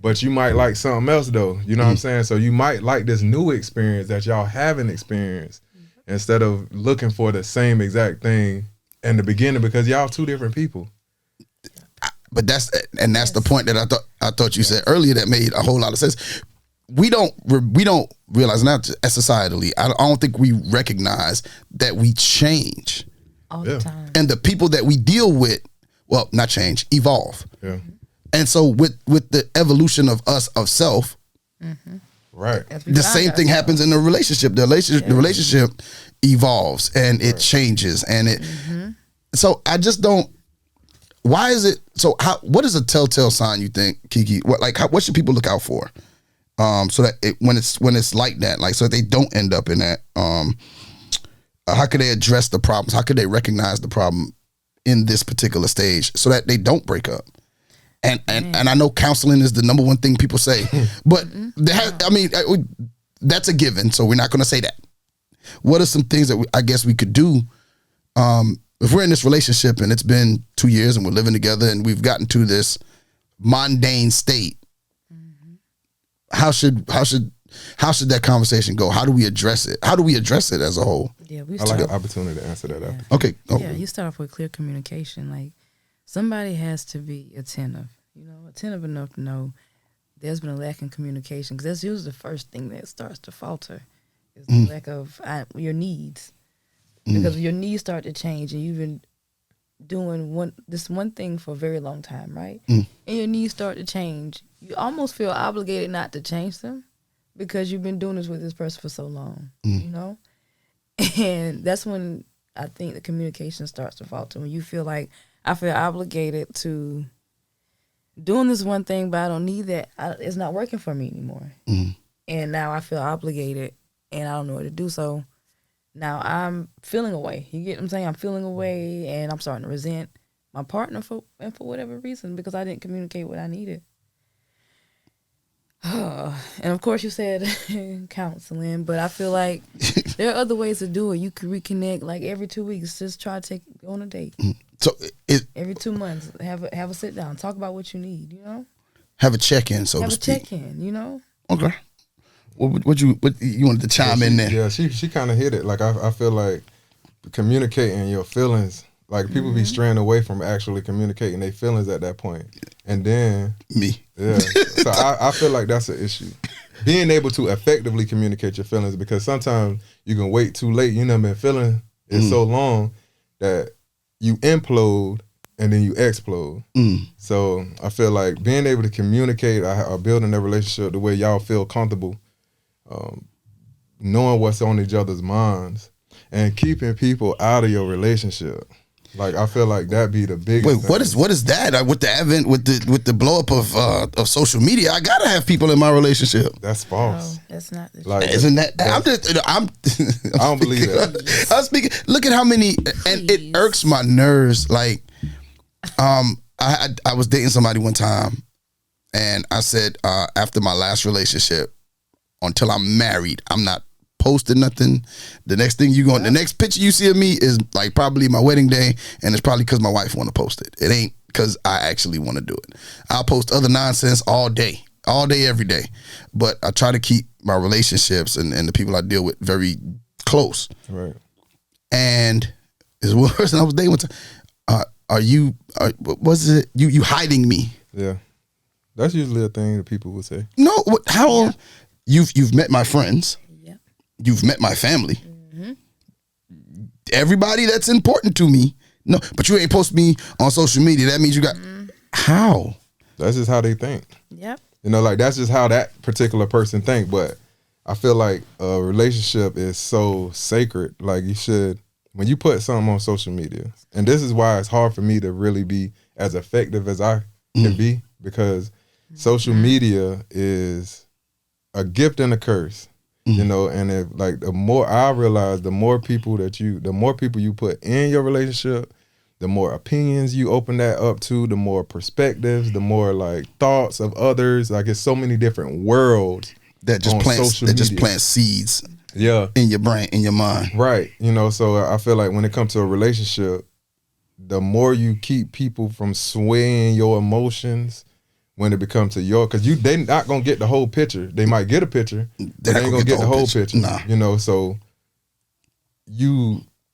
S4: But you might like something else though. You know what I'm saying? So you might like this new experience that y'all haven't experienced instead of looking for the same exact thing in the beginning, because y'all two different people.
S2: But that's the point that I thought you said earlier that made a whole lot of sense. We don't realize, not societally, I don't think we recognize that we change
S3: all the time,
S2: and the people that we deal with, well, not change, evolve.
S4: Yeah.
S2: And so with the evolution of us of self,
S4: right,
S2: the same thing happens in the relationship. The relationship evolves and it changes, and it. So I just don't. Why is it so? What is a telltale sign you think, Kiki? What should people look out for? So that when it's like that, like, so that they don't end up in that. How could they address the problems? How could they recognize the problem in this particular stage so that they don't break up? And I know counseling is the number one thing people say, but that's a given. So we're not going to say that. What are some things that I guess we could do? If we're in this relationship and it's been 2 years and we're living together and we've gotten to this mundane state, how should that conversation go? How do we address it? How do we address it as a whole?
S3: Yeah,
S4: I like an opportunity to answer that.
S3: Yeah.
S2: Okay. Oh.
S3: Yeah, you start off with clear communication. Like, somebody has to be attentive. Attentive enough to know there's been a lack in communication, because that's usually the first thing that starts to falter is the lack of your needs. Because your needs start to change, and you've been doing this one thing for a very long time, right? And your needs start to change. You almost feel obligated not to change them because you've been doing this with this person for so long, And that's when I think the communication starts to falter. When you feel like, I feel obligated to doing this one thing, but I don't need that. It's not working for me anymore. And now I feel obligated, and I don't know what to do. So now I'm feeling away. You get what I'm saying? I'm feeling away, and I'm starting to resent my partner for whatever reason, because I didn't communicate what I needed. And of course you said counseling, but I feel like there are other ways to do it. You can reconnect like every 2 weeks. Just try to go on a date.
S2: So
S3: every 2 months, have a sit down, talk about what you need.
S2: Have a check-in, so
S3: have
S2: to
S3: a
S2: speak.
S3: check-in.
S2: Okay. What you wanted to chime in there?
S4: Yeah, she kind of hit it. Like I feel like communicating your feelings. Like people be straying away from actually communicating their feelings at that point, and then
S2: Me.
S4: Yeah. So I feel like that's an issue. Being able to effectively communicate your feelings, because sometimes you can wait too late. Been feeling it so long that you implode and then you explode. So I feel like being able to communicate or building a relationship the way y'all feel comfortable, knowing what's on each other's minds, and keeping people out of your relationship. Like, I feel like that'd be the biggest
S2: Wait,
S4: thing.
S2: what is that? With the advent, with the blow up of social media, I gotta have people in my relationship.
S4: That's false.
S3: No, that's not the
S4: Like,
S2: Isn't that? I
S4: don't believe that.
S2: I'm speaking. Look at how many, and it irks my nerves. Like, I was dating somebody one time, and I said after my last relationship, until I'm married, I'm not posting nothing. The next thing the next picture you see of me is like probably my wedding day, and it's probably because my wife want to post it. It ain't because I actually want to do it. I'll post other nonsense all day, every day, but I try to keep my relationships and the people I deal with very close.
S4: Right.
S2: And it's worse than I was dating one time. Was it you hiding me?
S4: Yeah. That's usually a thing that people would say.
S2: No, how you've met my friends. You've met my family. Everybody that's important to me. No, but you ain't post me on social media. That means you got how?
S4: That's just how they think.
S3: Yep.
S4: Like that's just how that particular person think. But I feel like a relationship is so sacred. Like you should, when you put something on social media, and this is why it's hard for me to really be as effective as I can be, because social media is a gift and a curse. You know, and if like the more I realize, the more people you put in your relationship, the more opinions you open that up to, the more perspectives, the more like thoughts of others. Like it's so many different worlds
S2: that just plant seeds.
S4: Yeah,
S2: in your brain, in your mind.
S4: Right. You know, so I feel like when it comes to a relationship, the more you keep people from swaying your emotions. When it becomes to because they not gonna get the whole picture. They might get a picture, but they ain't gonna get the whole picture.
S2: Nah.
S4: You know, so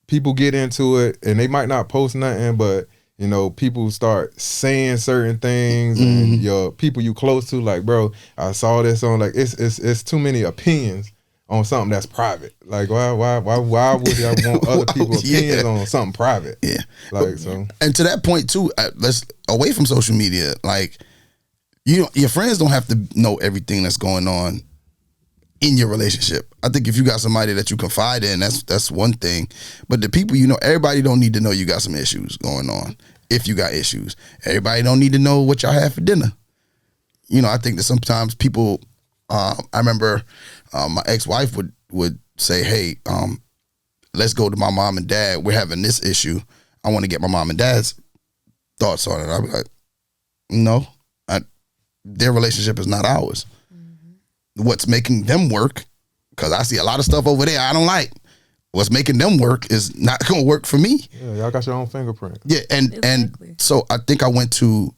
S4: people get into it and they might not post nothing, but you know, people start saying certain things and your people you close to, like, bro, I saw this on like it's too many opinions on something that's private. Like why would I want other people's opinions on something private?
S2: Yeah.
S4: Like so.
S2: And to that point too, let's away from social media, like your friends don't have to know everything that's going on in your relationship. I think if you got somebody that you confide in, that's one thing. But the people everybody don't need to know you got some issues going on. If you got issues, everybody don't need to know what y'all had for dinner. I think that sometimes people. I remember my ex-wife would say, "Hey, let's go to my mom and dad. We're having this issue. I want to get my mom and dad's thoughts on it." I'd be like, "No." Their relationship is not ours. What's making them work, because I see a lot of stuff over there I don't like. What's making them work is not going to work for me.
S4: Yeah, y'all got your own fingerprint.
S2: Yeah, and so I think I went to,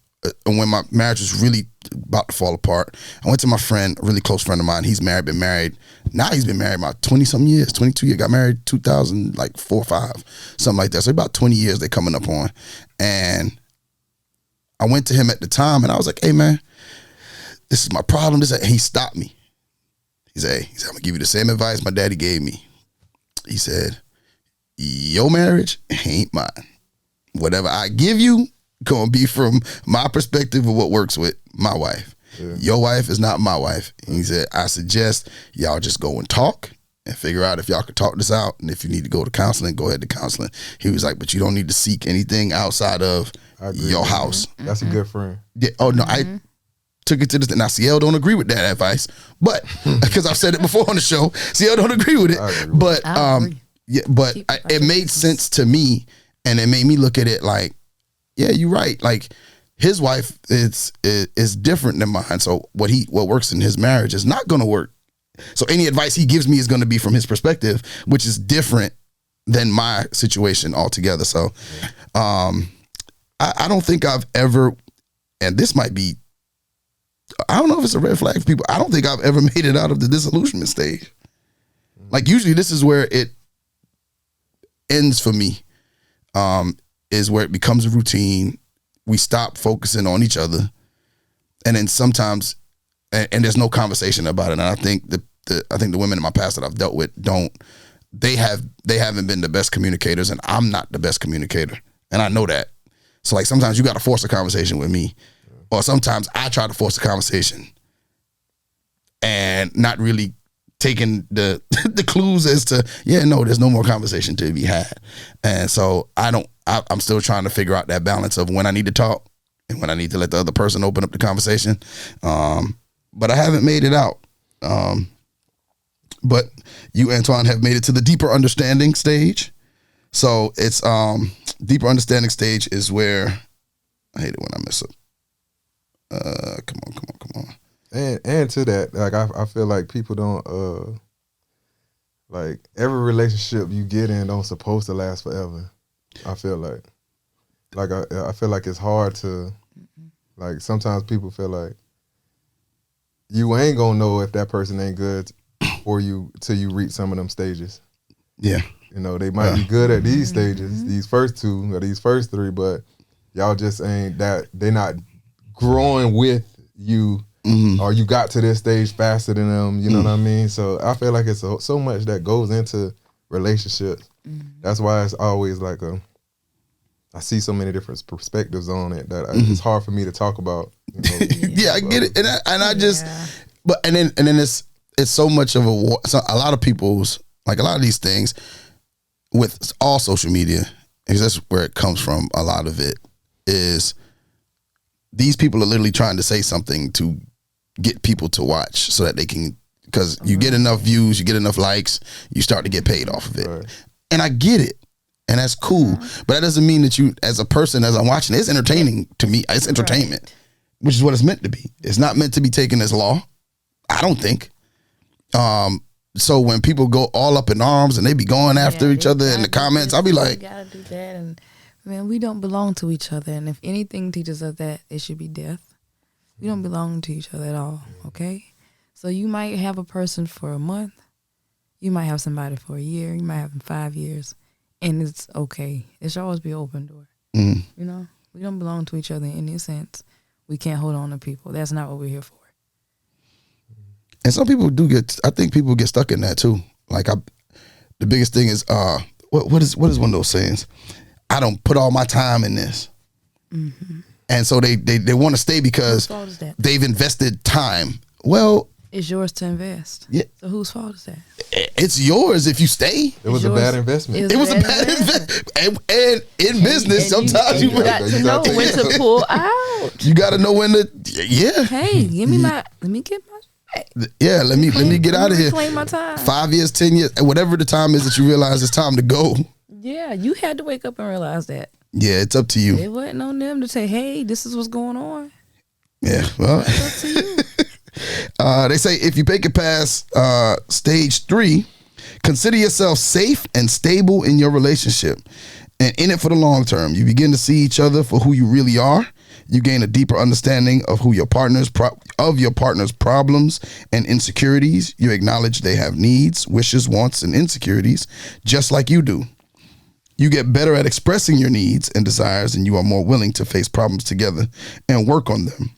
S2: when my marriage was really about to fall apart, I went to my friend, a really close friend of mine. He's married, been married. Now he's been married about 20-some years, 22 years. Got married 2004 or 5, something like that. So about 20 years they coming up on. And I went to him at the time and I was like, "Hey, man, this is my problem." And he stopped me. He said, "I'm going to give you the same advice my daddy gave me." He said, "Your marriage ain't mine. Whatever I give you, going to be from my perspective of what works with my wife. Yeah. Your wife is not my wife." And he said, "I suggest y'all just go and talk and figure out if y'all can talk this out. And if you need to go to counseling, go ahead to counseling." He was like, "But you don't need to seek anything outside of your house."
S4: That's a good friend.
S2: Yeah. Oh, no, I took it to this. Now, CL don't agree with that advice, but because I've said it before on the show, CL don't agree with it. But it made sense to me, and it made me look at it like, yeah, you're right. Like his wife is different than mine. So what works in his marriage is not going to work. So any advice he gives me is going to be from his perspective, which is different than my situation altogether. So I don't think I've ever, and this might be, I don't know if it's a red flag for people. I don't think I've ever made it out of the disillusionment stage. Like usually this is where it ends for me, is where it becomes a routine. We stop focusing on each other. And then sometimes, and there's no conversation about it. And I think the women in my past that I've dealt with they haven't been the best communicators, and I'm not the best communicator. And I know that. So like sometimes you got to force a conversation with me. Or sometimes I try to force a conversation and not really taking the clues as to, there's no more conversation to be had. And so I'm still trying to figure out that balance of when I need to talk and when I need to let the other person open up the conversation. But I haven't made it out. But you, Antoine, have made it to the deeper understanding stage. So it's deeper understanding stage is where, I hate it when I mess up. Come on.
S4: And to that, like I feel like people don't like every relationship you get in don't supposed to last forever. I feel like I feel like it's hard to, like sometimes people feel like you ain't gonna know if that person ain't good for you till you reach some of them stages.
S2: Yeah.
S4: They might be good at these stages, these first 2 or these first 3, but y'all just ain't that, they not growing with you, or you got to this stage faster than them, you know what I mean? So I feel like it's so much that goes into relationships. That's why it's always like I see so many different perspectives on it that it's hard for me to talk about.
S2: Yeah, I get it, and I just, but and then it's so much of a lot of people's, like a lot of these things with all social media, because that's where it comes from. A lot of it is these people are literally trying to say something to get people to watch so that they can, because you get enough views, you get enough likes, you start to get paid off of it. Right. And I get it. And that's cool. But that doesn't mean that you, as a person, as I'm watching, it's entertaining to me. It's entertainment, which is what it's meant to be. It's not meant to be taken as law, I don't think. So when people go all up in arms and they be going after each other in the comments, I'll be like,
S3: you gotta do that. And man, we don't belong to each other. And if anything teaches us that, it should be death. We don't belong to each other at all, okay? So you might have a person for a month. You might have somebody for a year. You might have them 5 years. And it's okay. It should always be an open door. You know? We don't belong to each other in any sense. We can't hold on to people. That's not what we're here for.
S2: And some people do get, I think people get stuck in that too. Like the biggest thing is, what is one of those sayings? I don't put all my time in this. And so they want to stay because they've invested time. Well,
S3: it's yours to invest.
S2: Yeah.
S3: So whose fault is that?
S2: It's yours if you stay.
S4: It was a bad investment.
S2: It was a bad investment. And in business, sometimes you
S3: got to know when to pull out.
S2: You got to know when to,
S3: Hey, let me get my.
S2: Yeah, let me get out of here.
S3: Claim my time.
S2: 5 years, 10 years, whatever the time is that you realize it's time to go.
S3: Yeah, you had to wake up and realize that.
S2: Yeah, it's up to you.
S3: It wasn't on them to say, hey, this is what's going on.
S2: Yeah, well.
S3: It's up to you.
S2: They say if you make it past stage 3, consider yourself safe and stable in your relationship and in it for the long term. You begin to see each other for who you really are. You gain a deeper understanding of who your partner's problems and insecurities. You acknowledge they have needs, wishes, wants, and insecurities, just like you do. You get better at expressing your needs and desires, and you are more willing to face problems together and work on them.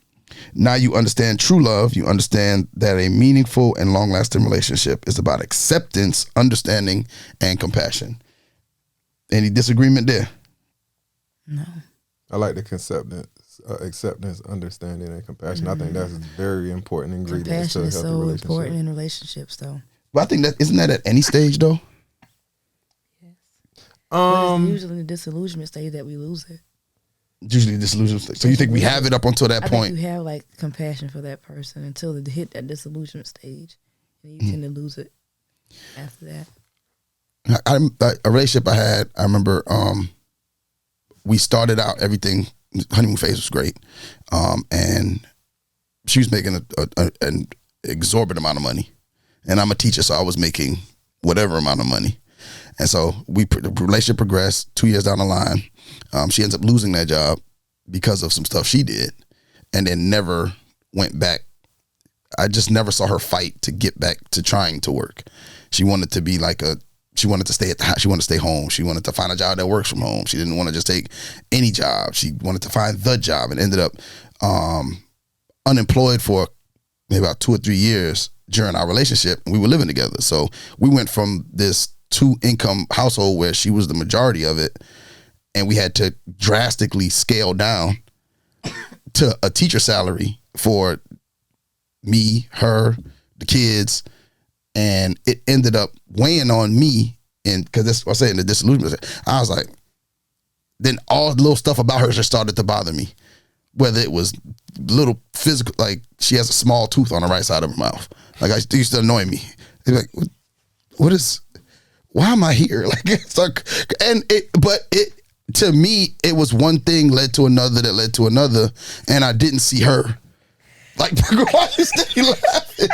S2: Now you understand true love. You understand that a meaningful and long-lasting relationship is about acceptance, understanding, and compassion. Any disagreement there?
S3: No.
S4: I like the acceptance, understanding, and compassion. I think that's very important ingredients to a healthy relationship. Compassion is so important in relationships, though.
S2: But I think that isn't that at any stage, though.
S3: Yes. But it's usually the disillusionment stage that we lose it.
S2: Usually the disillusionment stage. So you think we have it up until that point?
S3: I think you have like compassion for that person until it hit that disillusionment stage, and you tend to lose it after that.
S2: A relationship I had, I remember we started out, everything, honeymoon phase was great. And she was making an exorbitant amount of money. And I'm a teacher, so I was making whatever amount of money. And so the relationship progressed. 2 years down the line, she ends up losing that job because of some stuff she did, and then never went back. I just never saw her fight to get back to trying to work. She wanted to be she wanted to stay at the house. She wanted to stay home. She wanted to find a job that works from home. She didn't want to just take any job. She wanted to find the job, and ended up unemployed for maybe about 2 or 3 years during our relationship. We were living together. So we went from this 2-income household where she was the majority of it, and we had to drastically scale down to a teacher salary for me, her, the kids, and it ended up weighing on me. And because that's what I say in the disillusionment, I was like, then all the little stuff about her just started to bother me. Whether it was little physical, like she has a small tooth on the right side of her mouth. Like it used to annoy me. It's like, why am I here? Like it's like, to me, it was one thing led to another that led to another, and I didn't see her. Like, why you stay laughing?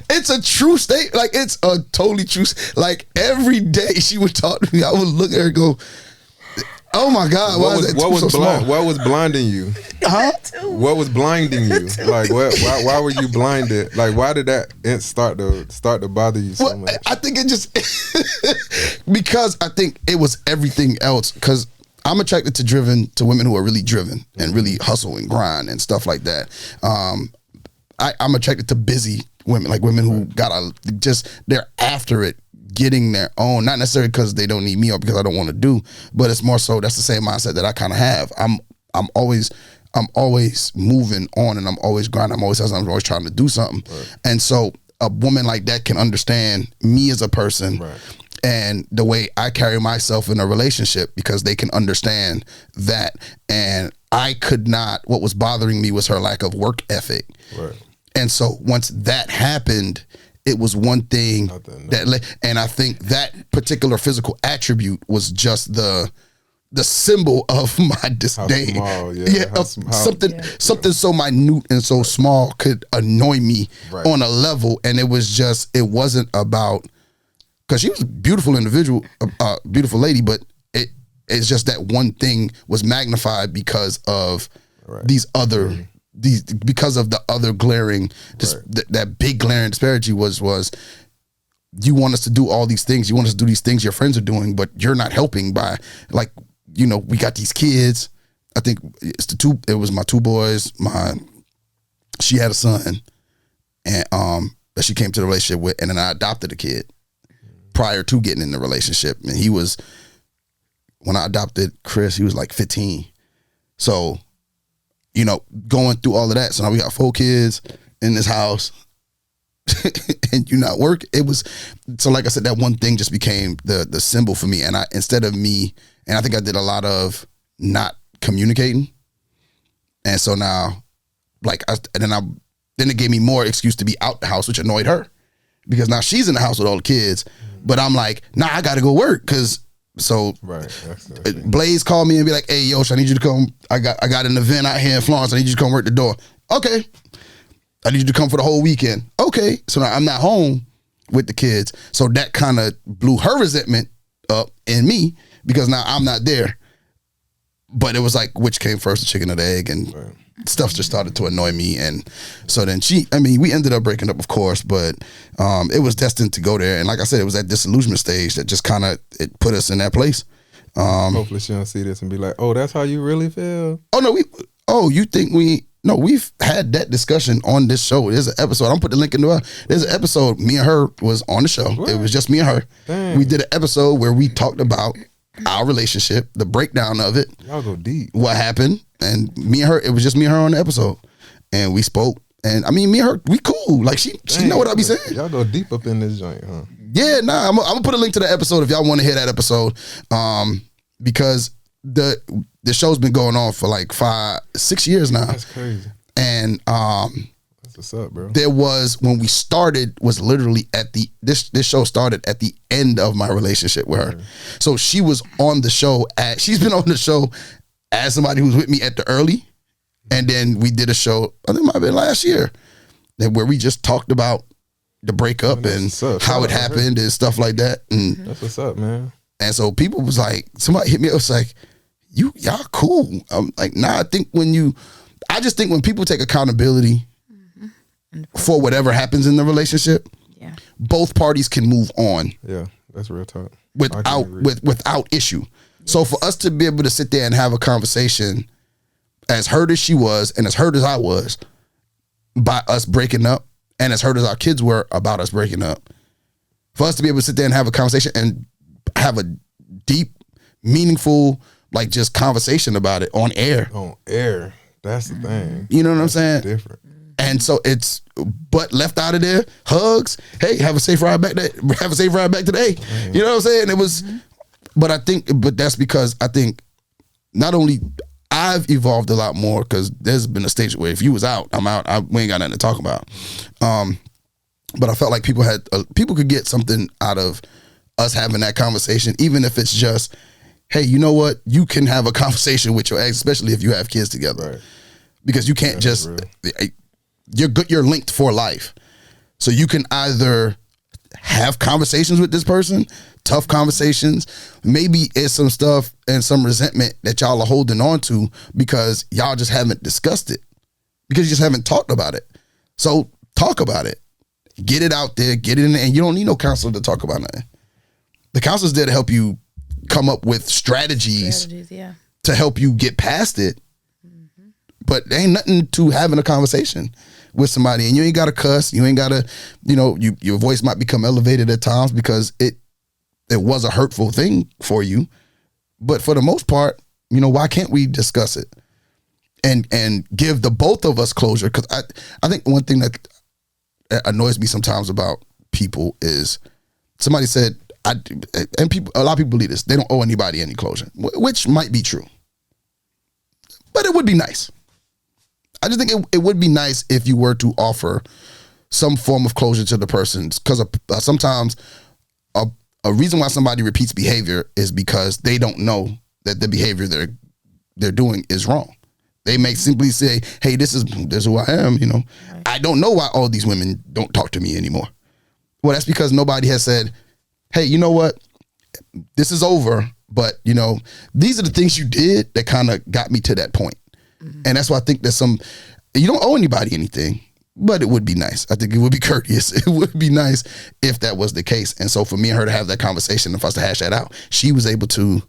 S2: It's a true state. Like, it's a totally true. Like, every day she would talk to me, I would look at her and go, oh my God,
S4: what was blinding you?
S2: Huh?
S4: What was blinding you? Like, why were you blinded? Like, why did that start to bother you so much?
S2: I think it just because I think it was everything else. Because I'm attracted to women who are really driven and really hustle and grind and stuff like that. I'm attracted to busy women, like women who they're after it, getting their own, not necessarily because they don't need me or because I don't want to do, but it's more so that's the same mindset that I kind of have. I'm always moving on, and I'm always grinding. I'm always trying to do something. Right. And so a woman like that can understand me as a person, right, and the way I carry myself in a relationship, because they can understand that. And I could not, what was bothering me was her lack of work ethic.
S4: Right.
S2: And so once that happened, it was one thing and I think that particular physical attribute was just the symbol of my disdain. Something so minute and so small could annoy me on a level. And it wasn't about, because she was a beautiful individual, beautiful lady, but it's just that one thing was magnified because of because of the other glaring, that big glaring disparity was you want us to do all these things. You want us to do these things your friends are doing, but you're not helping by, like, we got these kids. I think it was my two boys. She had a son, and that she came to the relationship with, and then I adopted a kid prior to getting in the relationship. And when I adopted Chris, he was like 15. So, going through all of that. So now we got 4 kids in this house and you not work. So like I said, that one thing just became the symbol for me. And instead of me, and I think I did a lot of not communicating. And so now, then it gave me more excuse to be out the house, which annoyed her, because now she's in the house with all the kids, but I'm like, nah, I got to go work. Blaze called me and be like, hey, Yosh, I need you to come. I got an event out here in Florence. I need you to come work the door. Okay. I need you to come for the whole weekend. Okay. So now I'm not home with the kids. So that kind of blew her resentment up in me, because now I'm not there. But it was like, which came first, the chicken or the egg? And stuff just started to annoy me. And so then we ended up breaking up, of course, but it was destined to go there. And like I said, it was that disillusionment stage that just kind of, it put us in that place.
S4: Hopefully she don't see this and be like, oh, that's how you really feel.
S2: Oh, no, you think we've had that discussion on this show. There's an episode, I'm put the link in there's an episode, me and her was on the show. What? It was just me and her. Dang. We did an episode where we talked about our relationship, the breakdown of it.
S4: Y'all go deep.
S2: What happened, and me and her, it was just me and her on the episode. And we spoke, and me and her, we cool. Like she know what I be saying.
S4: Y'all go deep up in this joint, huh?
S2: Yeah, I'm gonna put a link to the episode if y'all want to hear that episode. Because the show's been going on for like 5-6 years now.
S4: That's crazy.
S2: And
S4: that's what's up, bro.
S2: There was, when we started, was literally this show started at the end of my relationship with her. So she was on the show she's been on the show as somebody who's with me at the early, and then we did a show, I think it might have been last year, where we just talked about the breakup and how it happened and stuff like that. And
S4: that's what's up, man.
S2: And so people was like, somebody hit me up, was like, y'all cool. I'm like, nah, I just think when people take accountability for whatever happens in the relationship, both parties can move on.
S4: Yeah, that's real talk.
S2: Without issue. Yes. So for us to be able to sit there and have a conversation, as hurt as she was and as hurt as I was by us breaking up, and as hurt as our kids were about us breaking up, for us to be able to sit there and have a conversation and have a deep, meaningful, like, just conversation about it on air.
S4: On air. That's the thing.
S2: You know what I'm saying?
S4: Different.
S2: And so but left out of there, hugs. Hey, have a safe ride back today. You know what I'm saying? It was, but that's because I think not only I've evolved a lot more, because there's been a stage where if you was out, I'm out. We ain't got nothing to talk about. But I felt like people could get something out of us having that conversation, even if it's just, hey, you know what? You can have a conversation with your ex, especially if you have kids together. Right. Because you can't you're linked for life. So you can either have conversations with this person, tough conversations. Maybe it's some stuff and some resentment that y'all are holding on to because y'all just haven't discussed it, because you just haven't talked about it. So talk about it. Get it out there, get it in there, and you don't need no counselor to talk about nothing. The counselor's there to help you come up with strategies to help you get past it. Mm-hmm. But there ain't nothing to having a conversation with somebody, and you ain't got to cuss. You ain't got to, your voice might become elevated at times because it was a hurtful thing for you. But for the most part, why can't we discuss it and give the both of us closure? Because I think one thing that annoys me sometimes about people is somebody said, and people, a lot of people believe this. They don't owe anybody any closure, which might be true, but it would be nice. I just think it would be nice if you were to offer some form of closure to the person, because sometimes a reason why somebody repeats behavior is because they don't know that the behavior they're doing is wrong. They may simply say, "Hey, this is who I am." Right. I don't know why all these women don't talk to me anymore. Well, that's because nobody has said, "Hey, you know what? This is over." But these are the things you did that kind of got me to that point. Mm-hmm. And that's why I think there's you don't owe anybody anything, but it would be nice. I think it would be courteous. It would be nice if that was the case. And so for me and her to have that conversation and for us to hash that out, she was able to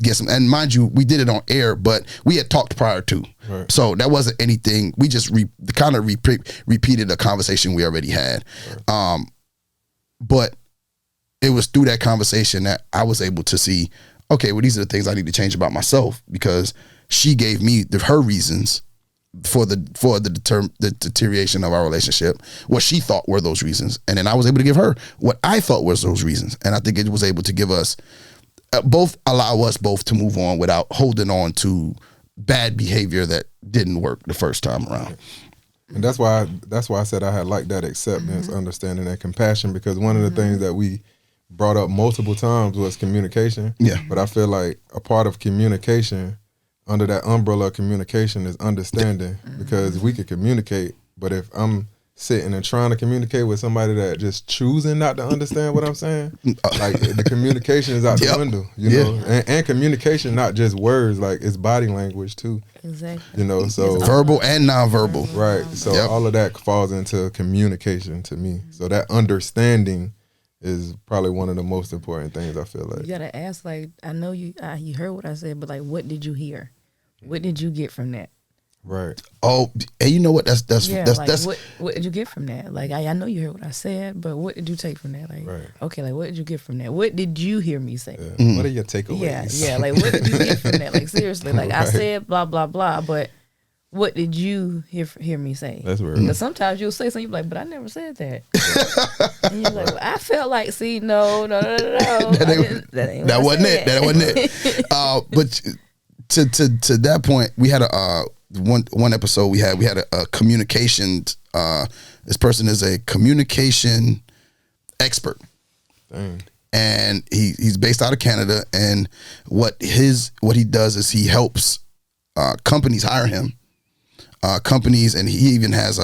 S2: get some, and mind you, we did it on air, but we had talked prior to. Right. So that wasn't anything. We just repeated a conversation we already had. Right. But it was through that conversation that I was able to see, okay, well, these are the things I need to change about myself, because she gave me her reasons for the deterioration of our relationship, what she thought were those reasons. And then I was able to give her what I thought was those reasons. And I think it was able to give us allow us both to move on without holding on to bad behavior that didn't work the first time around.
S4: And that's why I said I had like that acceptance, understanding, and compassion, because one of the things that we brought up multiple times was communication. Yeah. But I feel like a part of communication, under that umbrella of communication, is understanding, because we could communicate, but if I'm sitting and trying to communicate with somebody that just choosing not to understand what I'm saying, like the communication is out the window, and communication, not just words, like it's body language too. Exactly. So
S2: verbal and nonverbal.
S4: Right. So all of that falls into communication to me. So that understanding is probably one of the most important things, I feel like.
S3: You gotta ask, like, I know you heard what I said, but like, what did you hear? What did you get from that?
S4: Right.
S2: Oh, and you know what? That's
S3: what did you get from that? Like, I know you heard what I said, but what did you take from that? Like, okay, like, what did you get from that? What did you hear me say?
S4: Yeah. What are your takeaways?
S3: Yeah, like, what did you get from that? Like, seriously, like, I said blah blah blah, but what did you hear me say? That's weird. Because sometimes you'll say something, you're like, but I never said that. And you're like, well, I felt like, see, no. That
S2: wasn't it. That wasn't it. But to that point, we had one episode we had a communication. This person is a communication expert. Dang. And he's based out of Canada, and what he does is he helps companies hire him. Companies, and he even has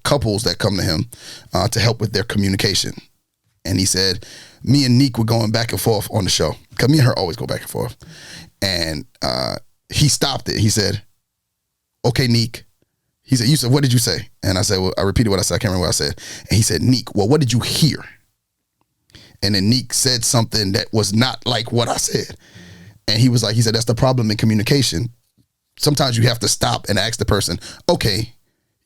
S2: couples that come to him to help with their communication. And he said, me and Nique were going back and forth on the show, because me and her always go back and forth. And he stopped it. He said, okay, Nique. He said, Yusuf, what did you say? And I said, well, I repeated what I said. I can't remember what I said. And he said, Nique, well, what did you hear? And then Nique said something that was not like what I said. And he said, that's the problem in communication. Sometimes you have to stop and ask the person, okay,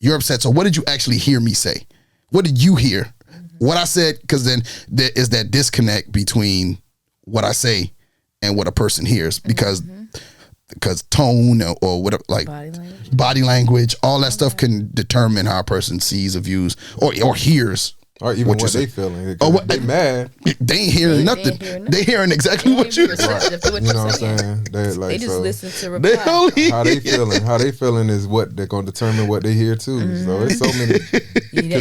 S2: you're upset. So what did you actually hear me say? What did you hear? What I said, because then there is that disconnect between what I say and what a person hears, because tone or whatever, like body language, all that stuff can determine how a person sees or views or hears.
S4: Or even what they feeling. They mad.
S2: They ain't hearing nothing. They hearing exactly what you're saying.
S4: You know what I'm saying?
S3: They just listen to reply.
S4: How they feeling. How they feeling is what they're going to determine what they hear too. Mm-hmm. So it's so many.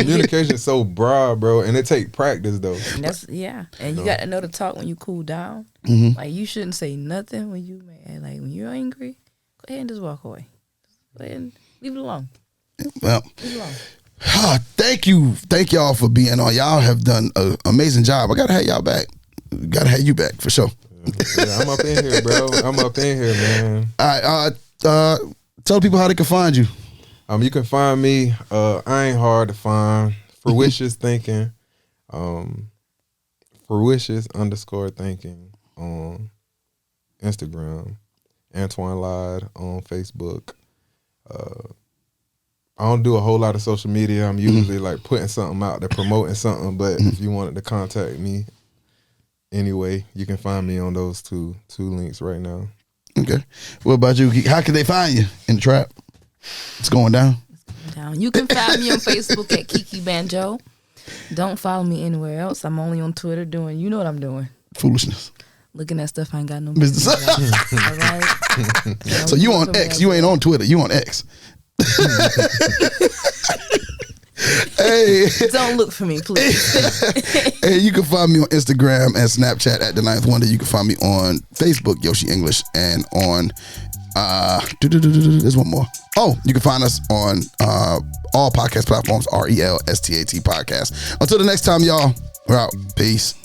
S4: Communication is so broad, bro. And it take practice though.
S3: And you got to know to talk when you cool down. Mm-hmm. Like, you shouldn't say nothing when you mad. Like, when you're angry, go ahead and just walk away. Go ahead and leave it alone.
S2: Well. Leave it alone. Thank y'all for being on. Y'all have done an amazing job. I gotta have y'all back. Gotta have you back for sure.
S4: Yeah, I'm up in here, bro. I'm up in here, man.
S2: All right, tell people how they can find you.
S4: You can find me. I ain't hard to find. Fruitious Thinking, Fruitious_thinking on Instagram. Antoine Lied on Facebook. I don't do a whole lot of social media. I'm usually like putting something out there, promoting something. But if you wanted to contact me anyway, you can find me on those two links right now.
S2: Okay. What about you? How can they find you in the trap? It's going down.
S3: You can find me on Facebook at Kiki Banjo. Don't follow me anywhere else. I'm only on Twitter doing, you know what I'm doing.
S2: Foolishness.
S3: Looking at stuff I ain't got no
S2: Business.
S3: business. All right.
S2: So you on X? You ain't on Twitter. You on X? Hey,
S3: Don't look for me, please.
S2: hey, you can find me on Instagram and Snapchat at The Ninth Wonder. You can find me on Facebook, Yoshi English, and on there's one more. Oh, you can find us on all podcast platforms, RELSTAT podcast. Until the next time, y'all, we're out. Peace.